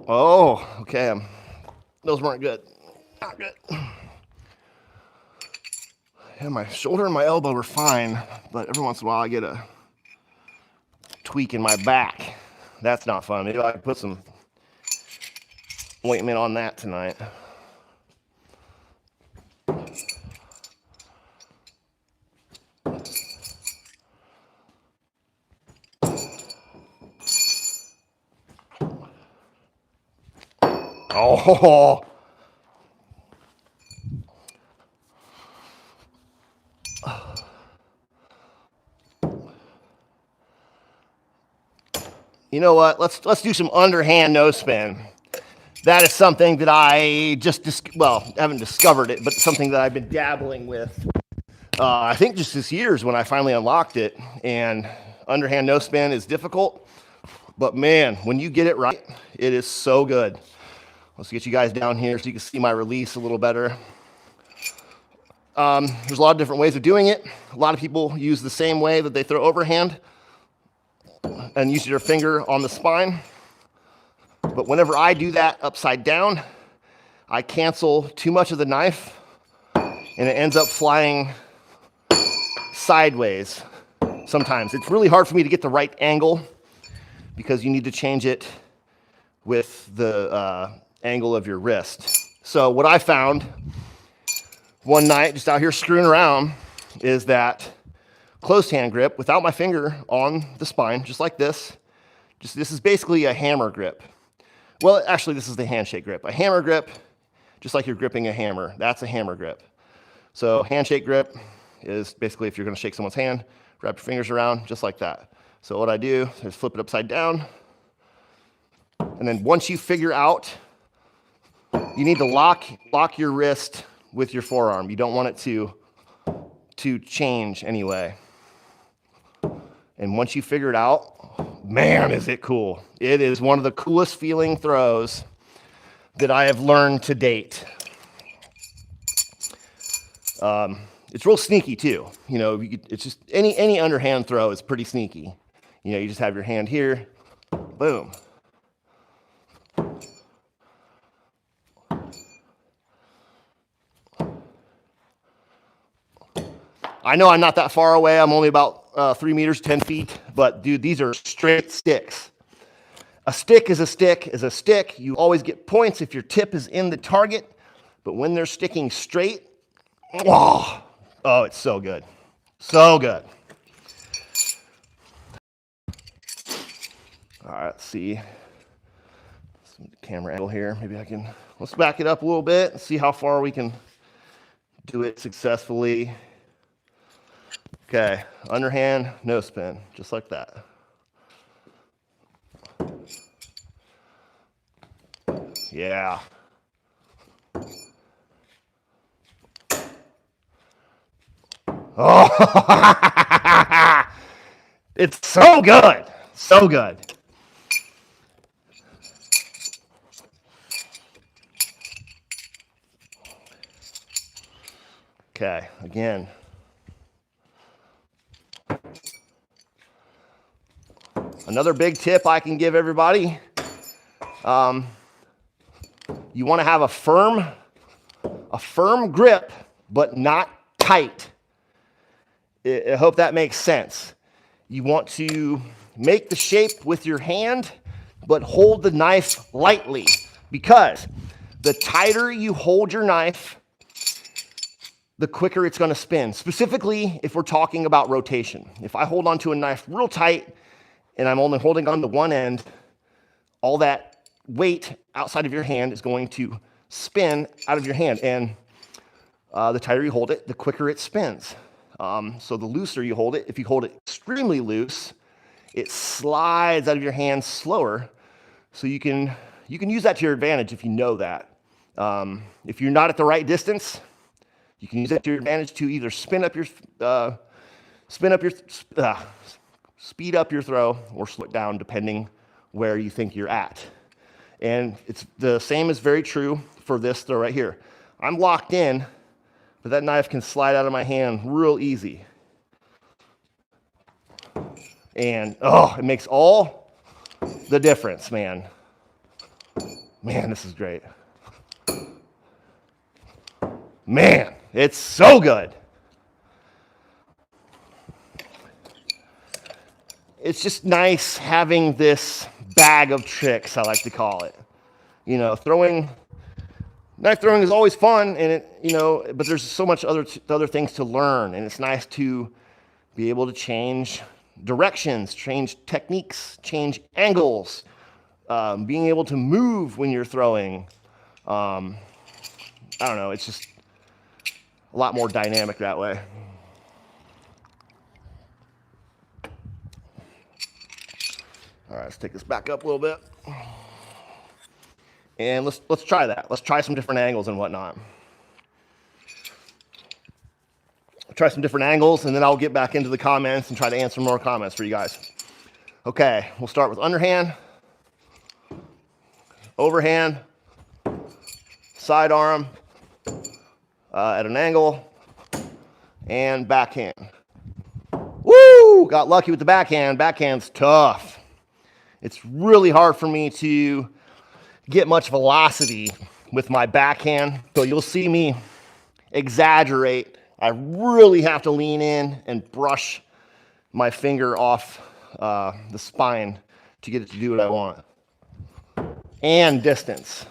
Oh, okay. Those weren't good. Not good. Yeah, my shoulder and my elbow were fine, but every once in a while I get a tweak in my back. That's not fun. Maybe I can put some ointment on that tonight. Oh. You know what? Let's do some underhand nose spin. That is something that I haven't discovered it, but something that I've been dabbling with. I think just this year's when I finally unlocked it. And underhand nose spin is difficult, but man, when you get it right, it is so good. Let's get you guys down here so you can see my release a little better. There's a lot of different ways of doing it. A lot of people use the same way that they throw overhand and use your finger on the spine. But whenever I do that upside down, I cancel too much of the knife and it ends up flying sideways sometimes. It's really hard for me to get the right angle because you need to change it with the angle of your wrist. So what I found one night just out here screwing around is that closed hand grip without my finger on the spine, just like this. This is basically a hammer grip. Well, actually, this is the handshake grip. A hammer grip, just like you're gripping a hammer. That's a hammer grip. So handshake grip is basically if you're going to shake someone's hand, wrap your fingers around, just like that. So what I do is flip it upside down. And then once you figure out, you need to lock your wrist with your forearm. You don't want it to change anyway. And once you figure it out, man, is it cool. It is one of the coolest feeling throws that I have learned to date. It's real sneaky too. You know, it's just any underhand throw is pretty sneaky. You know, you just have your hand here, boom. I know I'm not that far away. I'm only about 3 meters, 10 feet. But dude, these are straight sticks. A stick is a stick is a stick. You always get points if your tip is in the target. But when they're sticking straight, oh, it's so good. So good. All right, let's see. Some camera angle here. Maybe let's back it up a little bit and see how far we can do it successfully. Okay, underhand, no spin, just like that. Yeah. Oh, it's so good, so good. Okay, again. Another big tip I can give everybody, you want to have a firm grip, but not tight. I hope that makes sense. You want to make the shape with your hand, but hold the knife lightly, because the tighter you hold your knife, the quicker it's going to spin. Specifically, if we're talking about rotation. If I hold onto a knife real tight, and I'm only holding on to one end, all that weight outside of your hand is going to spin out of your hand. And The tighter you hold it, the quicker it spins. So the looser you hold it, if you hold it extremely loose, it slides out of your hand slower. So you can use that to your advantage if you know that. If you're not at the right distance, you can use that to your advantage to either speed up your throw or slow it down depending where you think you're at. And it's the same is very true for this throw right here. I'm locked in, but that knife can slide out of my hand real easy. And it makes all the difference, man. Man, this is great. Man, it's so good. It's just nice having this bag of tricks, I like to call it. You know, knife throwing is always fun, and but there's so much other things to learn, and it's nice to be able to change directions, change techniques, change angles, being able to move when you're throwing. I don't know, it's just a lot more dynamic that way. All right, let's take this back up a little bit. And let's try that. Let's try some different angles and whatnot. I'll try some different angles, and then I'll get back into the comments and try to answer more comments for you guys. Okay, we'll start with underhand, overhand, sidearm, at an angle, and backhand. Woo! Got lucky with the backhand. Backhand's tough. It's really hard for me to get much velocity with my backhand, so you'll see me exaggerate. I really have to lean in and brush my finger off the spine to get it to do what I want. And distance.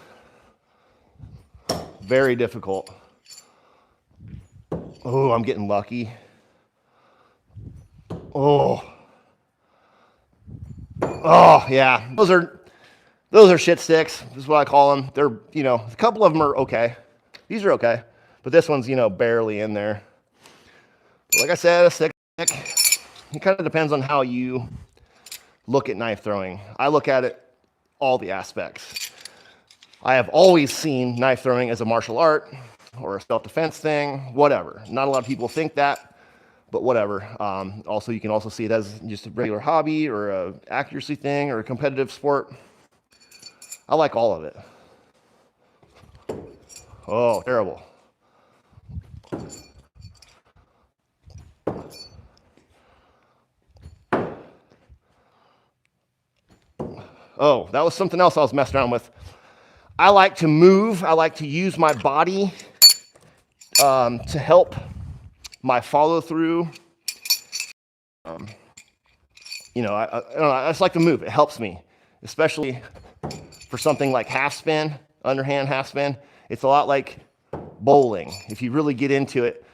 Very difficult. Oh, I'm getting lucky. Oh, yeah. Those are shit sticks. This is what I call them. They're, a couple of them are okay. These are okay. But this one's, barely in there. But like I said, a stick, it kind of depends on how you look at knife throwing. I look at it all the aspects. I have always seen knife throwing as a martial art or a self-defense thing, whatever. Not a lot of people think that, but whatever. Also, you can also see it as just a regular hobby or a accuracy thing or a competitive sport. I like all of it. Oh, terrible. Oh, that was something else I was messing around with. I like to move. I like to use my body to help my follow through. I just like to move. It helps me, especially for something like half spin, underhand half spin. It's a lot like bowling. If you really get into it,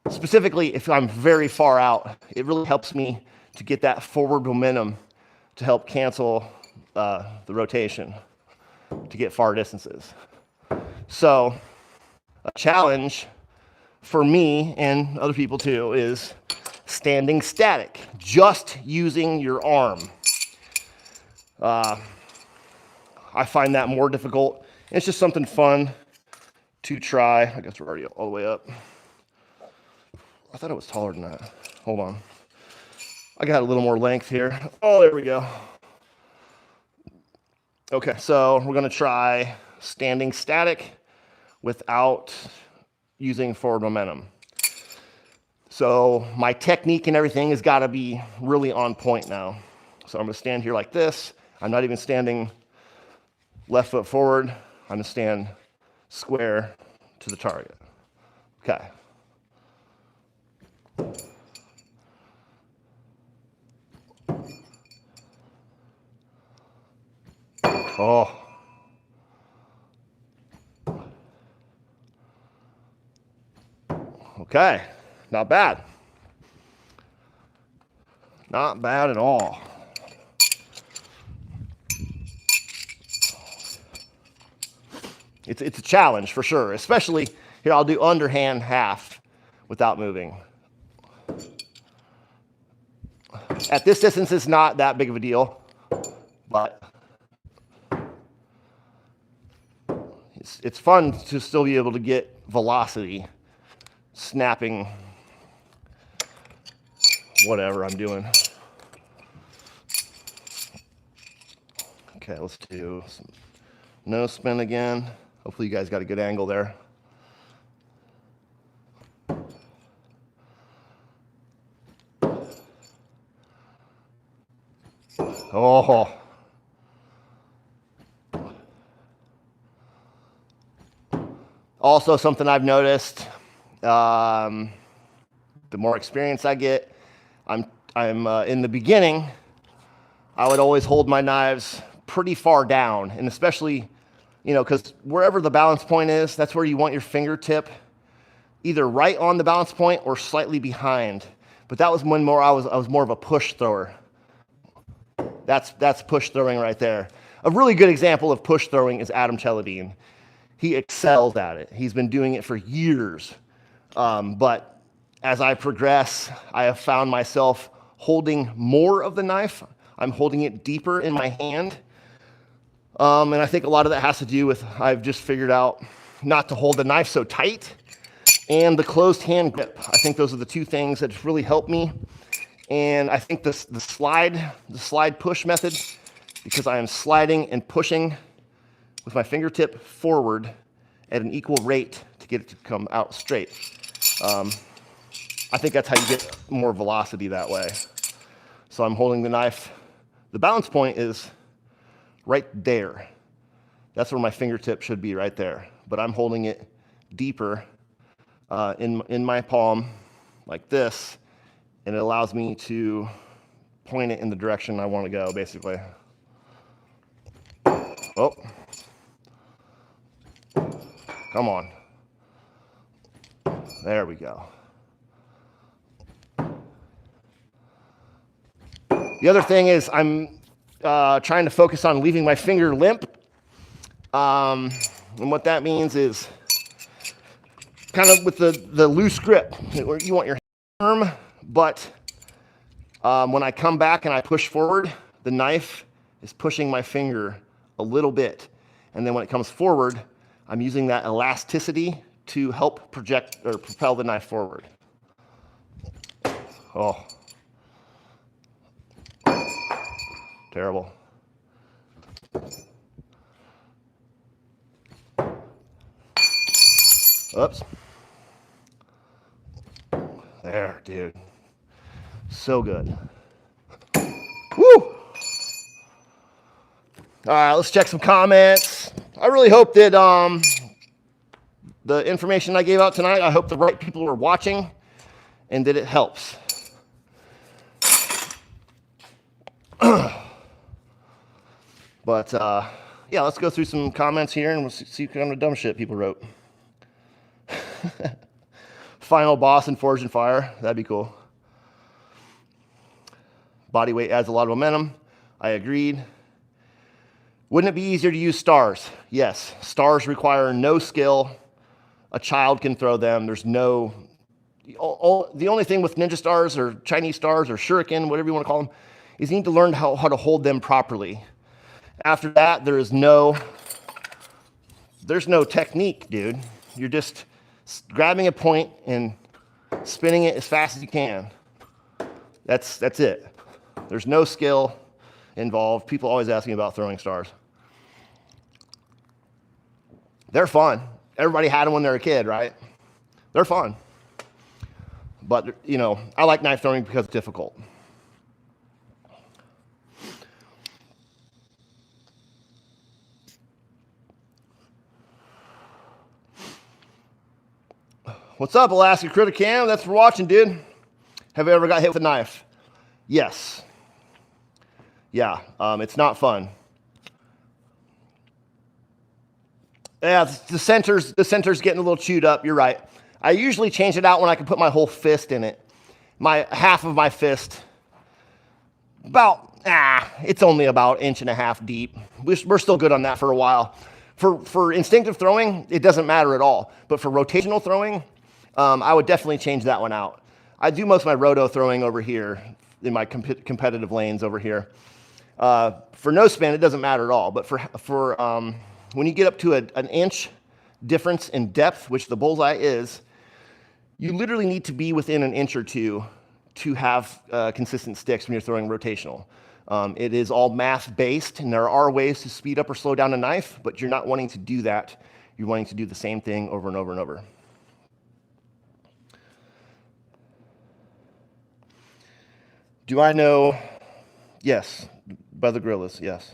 specifically if I'm very far out, it really helps me to get that forward momentum to help cancel the rotation to get far distances. So a challenge for me and other people too is standing static, just using your arm. I find that more difficult. It's just something fun to try. I guess we're already all the way up. I thought it was taller than that. Hold on. I got a little more length here. Oh, there we go. Okay, so we're going to try standing static without using forward momentum. So my technique and everything has got to be really on point now. So I'm going to stand here like this. I'm not even standing left foot forward. I'm going to stand square to the target. Okay. Oh. Okay, not bad. Not bad at all. It's a challenge for sure, especially Here, I'll do underhand half without moving. At this distance, it's not that big of a deal, but it's fun to still be able to get velocity, snapping, whatever I'm doing. Okay, let's do some nose spin again. Hopefully you guys got a good angle there. Oh. Also, something I've noticed, the more experience I get, I'm in the beginning, I would always hold my knives pretty far down, and especially, because wherever the balance point is, that's where you want your fingertip, either right on the balance point or slightly behind. But that was when I was more of a push thrower. That's push throwing right there. A really good example of push throwing is Adam Cheladine. He excels at it. He's been doing it for years. But as I progress, I have found myself holding more of the knife. I'm holding it deeper in my hand. And I think a lot of that has to do with I've just figured out not to hold the knife so tight and the closed hand grip. I think those are the two things that really help me. And I think the slide push method, because I am sliding and pushing with my fingertip forward at an equal rate to get it to come out straight. I think that's how you get more velocity that way. So I'm holding the knife. The balance point is right there. That's where my fingertip should be, right there. But I'm holding it deeper in my palm like this, and it allows me to point it in the direction I want to go, basically. Oh. Come on. There we go. The other thing is I'm trying to focus on leaving my finger limp. And what that means is kind of with the loose grip. You want your hand firm, but when I come back and I push forward, the knife is pushing my finger a little bit. And then when it comes forward, I'm using that elasticity to help project or propel the knife forward. Oh. Terrible. Oops. There, dude. So good. Woo! All right, let's check some comments. I really hope that the information I gave out tonight, I hope the right people are watching and that it helps. But yeah, let's go through some comments here and we'll see what kind of dumb shit people wrote. Final boss in Forge and Fire, that'd be cool. Body weight adds a lot of momentum. I agreed. Wouldn't it be easier to use stars? Yes, stars require no skill. A child can throw them. There's no, the only thing with ninja stars or Chinese stars or shuriken, whatever you want to call them, is you need to learn how to hold them properly. After that, there's no technique, dude. You're just grabbing a point and spinning it as fast as you can. That's it. There's no skill involved. People always ask me about throwing stars. They're fun. Everybody had them when they were a kid, right? They're fun. But, I like knife throwing because it's difficult. What's up, Alaska Critter Cam? That's for watching, dude. Have you ever got hit with a knife? Yes. Yeah, it's not fun. Yeah, the center's getting a little chewed up. You're right. I usually change it out when I can put my whole fist in it. My half of my fist, it's only about 1.5 inches deep. We're still good on that for a while. For instinctive throwing, it doesn't matter at all. But for rotational throwing, I would definitely change that one out. I do most of my roto throwing over here in my competitive lanes over here. For no spin, it doesn't matter at all. But for when you get up to an inch difference in depth, which the bullseye is, you literally need to be within an inch or two to have consistent sticks when you're throwing rotational. It is all math-based, and there are ways to speed up or slow down a knife, but you're not wanting to do that. You're wanting to do the same thing over and over and over. Do I know? Yes. By the Gorillas, yes.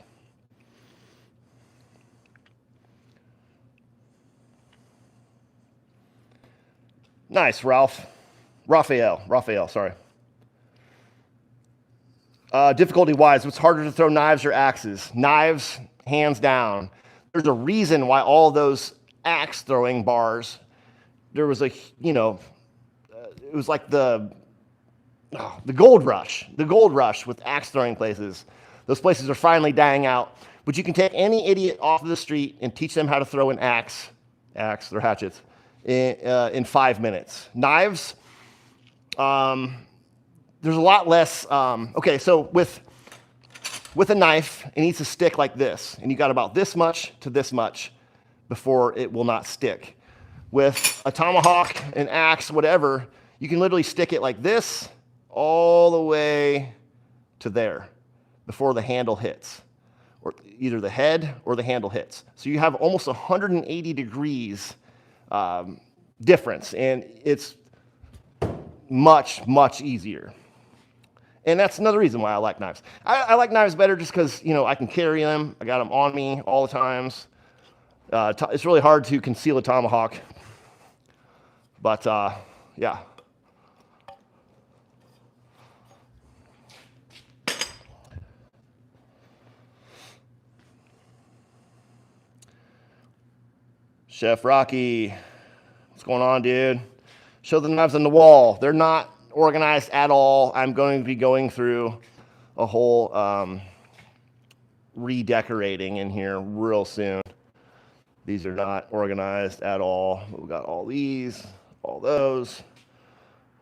Nice, Raphael, sorry. Difficulty-wise, what's harder to throw, knives or axes? Knives, hands down. There's a reason why all those axe throwing bars, there was it was like the gold rush with axe throwing places. Those places are finally dying out. But you can take any idiot off of the street and teach them how to throw an axe, they're hatchets, in 5 minutes. Knives, there's a lot less. Okay, so with a knife, it needs to stick like this, and you got about this much to this much before it will not stick. With a tomahawk, an axe, whatever, you can literally stick it like this all the way to there before the handle hits, or either the head or the handle hits. So you have almost 180 degrees difference, and it's much, much easier. And that's another reason why I like knives. I like knives better just because, I can carry them. I got them on me all the times. It's really hard to conceal a tomahawk. But, yeah. Chef Rocky, what's going on, dude? Show the knives on the wall. They're not organized at all. I'm going to be going through a whole redecorating in here real soon. These are not organized at all. We've got all these, all those,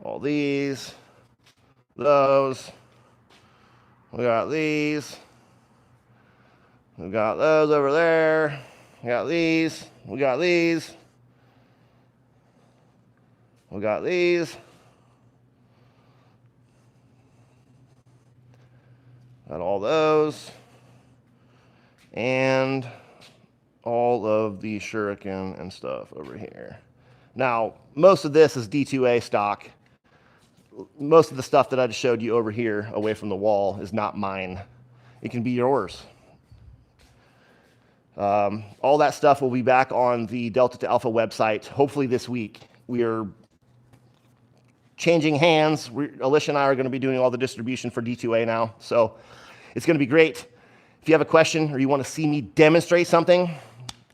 all these, those. We got these. We got those over there. We got these. We got these. We got these. Got all those. And all of the shuriken and stuff over here. Now, most of this is D2A stock. Most of the stuff that I just showed you over here, away from the wall, is not mine. It can be yours. All that stuff will be back on the Delta to Alpha website, hopefully this week. We are changing hands. Alicia and I are going to be doing all the distribution for D2A now, so it's going to be great. If you have a question or you want to see me demonstrate something,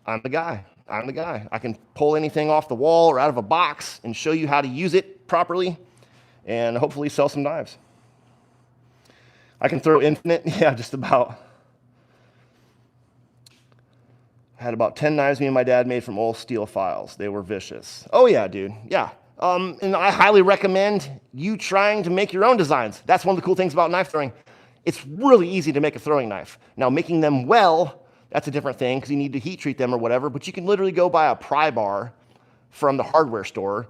I'm the guy. I can pull anything off the wall or out of a box and show you how to use it properly and hopefully sell some knives. I can throw infinite, yeah, just about. I had about 10 knives me and my dad made from old steel files. They were vicious. Oh yeah, dude, yeah. And I highly recommend you trying to make your own designs. That's one of the cool things about knife throwing. It's really easy to make a throwing knife. Now, making them well, that's a different thing because you need to heat treat them or whatever, but you can literally go buy a pry bar from the hardware store,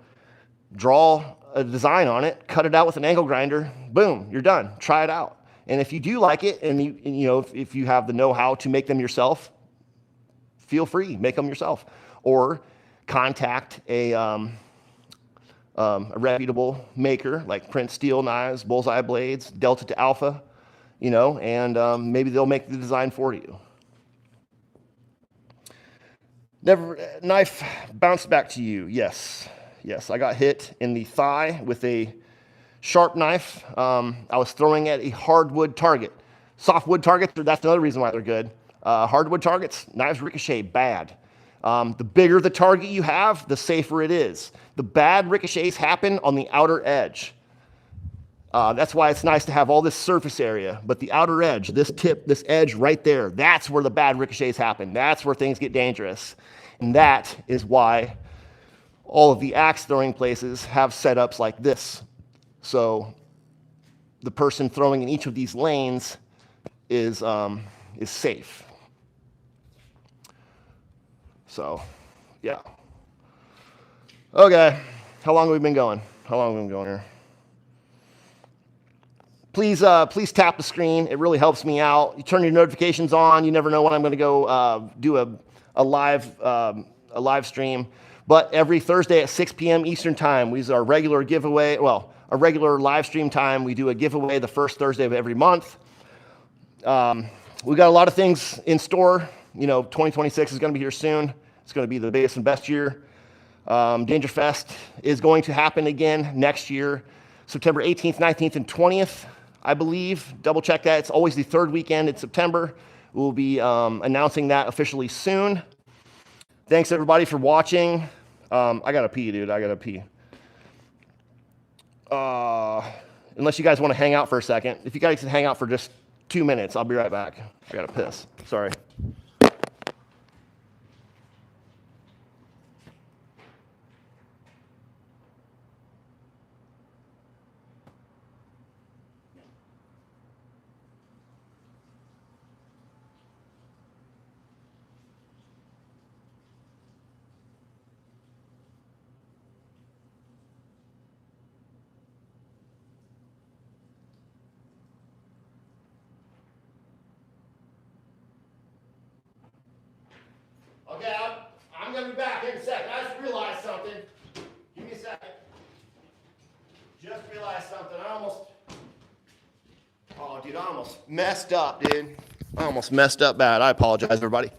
draw a design on it, cut it out with an angle grinder, boom, you're done. Try it out. And if you do like it, and if you have the know-how to make them yourself, feel free, make them yourself. Or contact a reputable maker like Prince Steel Knives, Bullseye Blades, Delta to Alpha, and maybe they'll make the design for you. Knife bounced back to you. Yes, I got hit in the thigh with a sharp knife. I was throwing at a hardwood target. Softwood targets, that's another reason why they're good. Hardwood targets, knives ricochet bad. The bigger the target you have, the safer it is. The bad ricochets happen on the outer edge. That's why it's nice to have all this surface area, but the outer edge, this tip, this edge right there, that's where the bad ricochets happen. That's where things get dangerous. And that is why all of the axe throwing places have setups like this. So the person throwing in each of these lanes is safe. So, yeah. Okay, how long have we been going? How long have we been going here? Please tap the screen. It really helps me out. You turn your notifications on. You never know when I'm going to go do a live stream. But every Thursday at 6 p.m. Eastern Time, we use our regular giveaway. Well, our regular live stream time. We do a giveaway the first Thursday of every month. We've got a lot of things in store. 2026 is going to be here soon. It's going to be the biggest and best year. Danger Fest is going to happen again next year, September 18th, 19th, and 20th, I believe. Double check that. It's always the third weekend in September. We'll be announcing that officially soon. Thanks, everybody, for watching. I got to pee, dude. I got to pee. Unless you guys want to hang out for a second. If you guys can hang out for just 2 minutes, I'll be right back. I got to piss. Sorry. Okay, I'm going to be back in a second. I just realized something. Give me a second. Just realized something. I almost messed up, dude. I almost messed up bad. I apologize, everybody.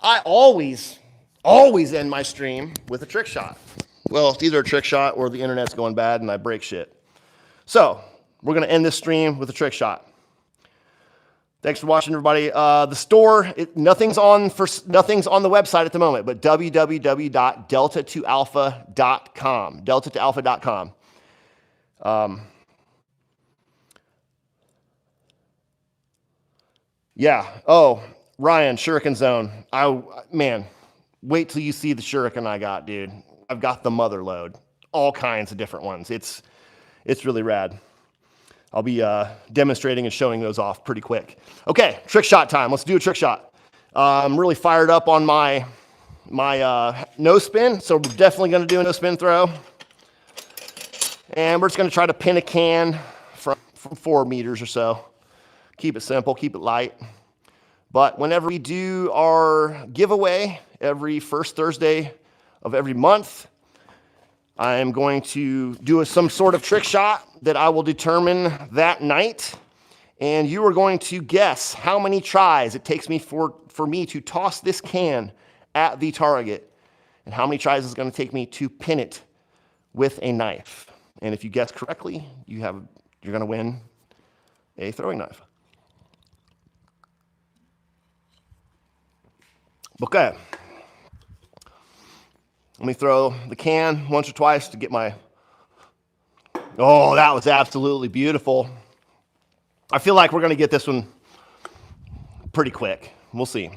I always end my stream with a trick shot. Well, it's either a trick shot or the internet's going bad and I break shit. So, we're going to end this stream with a trick shot. Thanks for watching, everybody. The store, nothing's on the website at the moment, but www.delta2alpha.com. Delta2alpha.com. Yeah. Oh, Ryan, Shuriken Zone. Man, wait till you see the Shuriken I got, dude. I've got the mother load, all kinds of different ones. It's really rad. I'll be demonstrating and showing those off pretty quick. Okay, trick shot time. Let's do a trick shot. I'm really fired up on my no spin, so we're definitely going to do a no spin throw. And we're just going to try to pin a can from 4 meters or so. Keep it simple, keep it light. But whenever we do our giveaway every first Thursday of every month, I am going to do some sort of trick shot that I will determine that night. And you are going to guess how many tries it takes me for me to toss this can at the target, and how many tries it's going to take me to pin it with a knife. And if you guess correctly, you're going to win a throwing knife. Okay. Let me throw the can once or twice to get my... Oh, that was absolutely beautiful. I feel like we're going to get this one pretty quick. We'll see.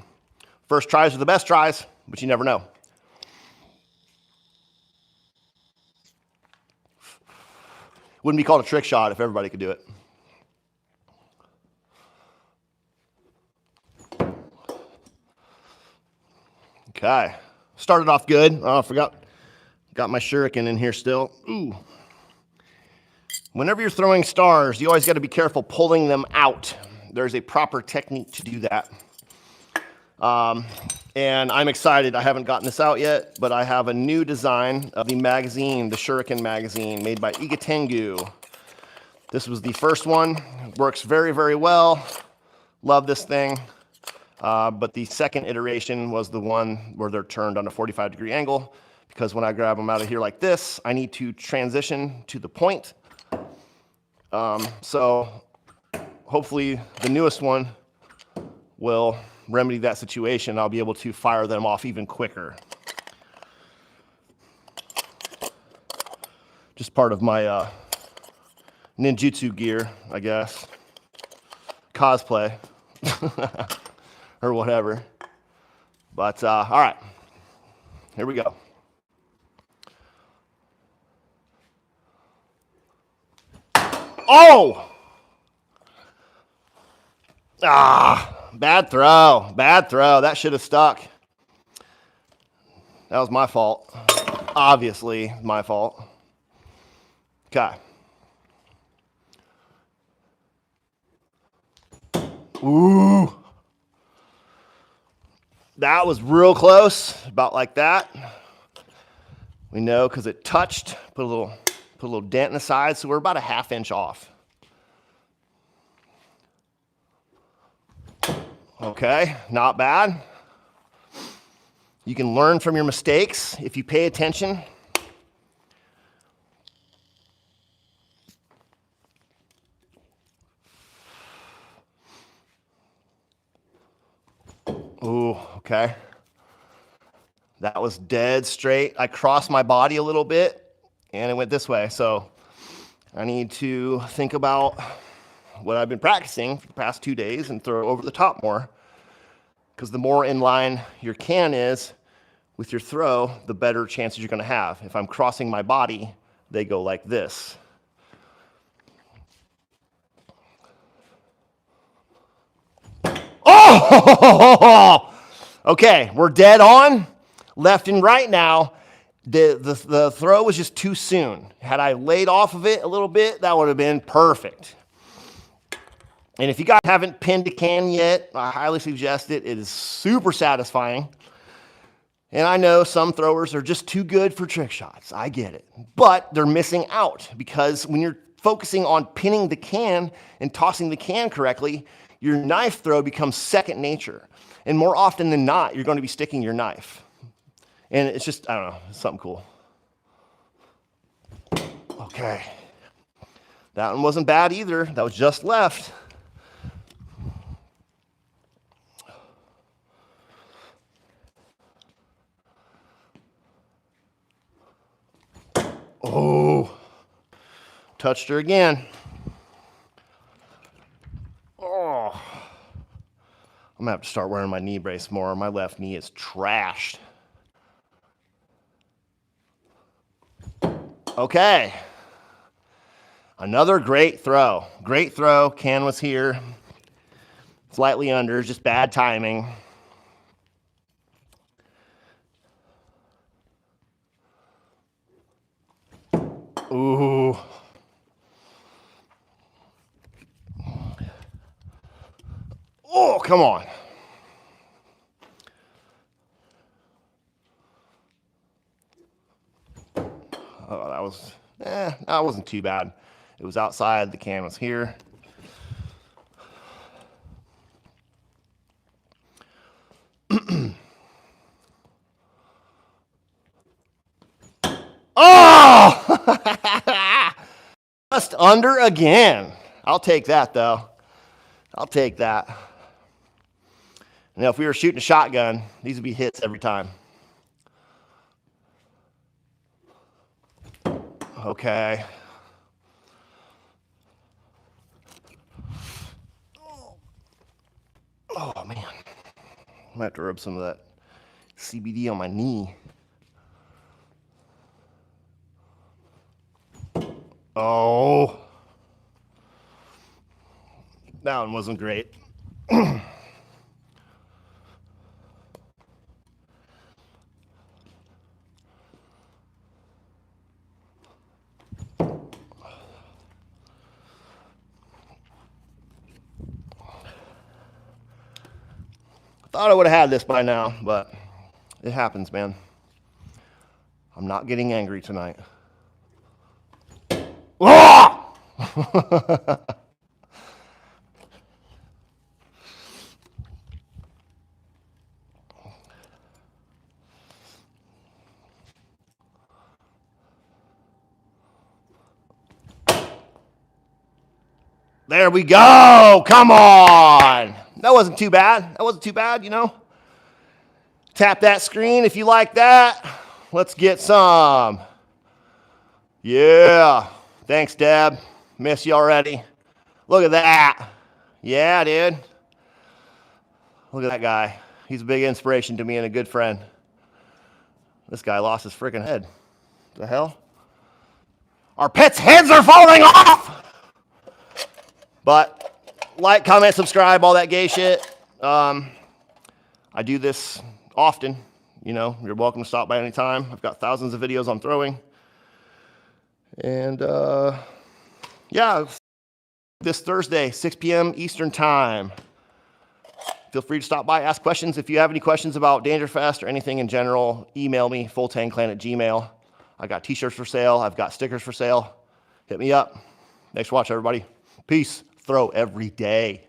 First tries are the best tries, but you never know. Wouldn't be called a trick shot if everybody could do it. Okay. Started off good. Oh, I forgot. Got my shuriken in here still. Ooh. Whenever you're throwing stars, you always got to be careful pulling them out. There's a proper technique to do that. And I'm excited. I haven't gotten this out yet, but I have a new design of the magazine, the Shuriken magazine, made by Igatengu. This was the first one. Works very, very well. Love this thing. But the second iteration was the one where they're turned on a 45-degree angle, because when I grab them out of here like this, I need to transition to the point. So hopefully the newest one will remedy that situation. I'll be able to fire them off even quicker. Just part of my ninjutsu gear, I guess. Cosplay or whatever. But all right, here we go. Oh! Bad throw. Bad throw. That should have stuck. That was my fault. Obviously, my fault. Okay. Ooh. That was real close, about like that. We know because it touched, put a little dent in the side, so we're about a ½ inch off. Okay, not bad. You can learn from your mistakes if you pay attention. Ooh, okay. That was dead straight. I crossed my body a little bit and it went this way. So I need to think about what I've been practicing for the past 2 days and throw over the top more. Because the more in line your can is with your throw, the better chances you're gonna have. If I'm crossing my body, they go like this. Oh! Okay, we're dead on, left and right now. The throw was just too soon. Had I laid off of it a little bit, that would have been perfect. And if you guys haven't pinned a can yet, I highly suggest it. It is super satisfying. And I know some throwers are just too good for trick shots. I get it. But they're missing out because when you're focusing on pinning the can and tossing the can correctly, your knife throw becomes second nature. And more often than not, you're going to be sticking your knife. And it's just, I don't know, it's something cool. Okay. That one wasn't bad either. That was just left. Oh, touched her again. Oh, I'm gonna have to start wearing my knee brace more. My left knee is trashed. Okay, another great throw. Great throw. Can was here, slightly under, just bad timing. Ooh. Oh, come on. Oh, that wasn't too bad. It was outside, the can was here. Oh! Just under again. I'll take that, though. I'll take that. Now, if we were shooting a shotgun, these would be hits every time. Okay. Oh, man. I'm going to have to rub some of that CBD on my knee. Oh. That one wasn't great. Thought I would have had this by now, but it happens, man. I'm not getting angry tonight. Oh! There we go. Come on. That wasn't too bad. That wasn't too bad, you know. Tap that screen if you like that. Let's get some. Yeah. Thanks, Deb. Miss you already. Look at that. Yeah, dude. Look at that guy. He's a big inspiration to me and a good friend. This guy lost his freaking head. The hell? Our pets' heads are falling off! But like, comment, subscribe, all that gay shit. I do this often. You know, you're welcome to stop by anytime. I've got thousands of videos on throwing. And yeah, this Thursday, 6 p.m. Eastern time. Feel free to stop by, ask questions. If you have any questions about Dangerfest or anything in general, email me, fulltangclan@gmail.com. I got t-shirts for sale. I've got stickers for sale. Hit me up. Thanks for watching, everybody. Peace. Throw every day.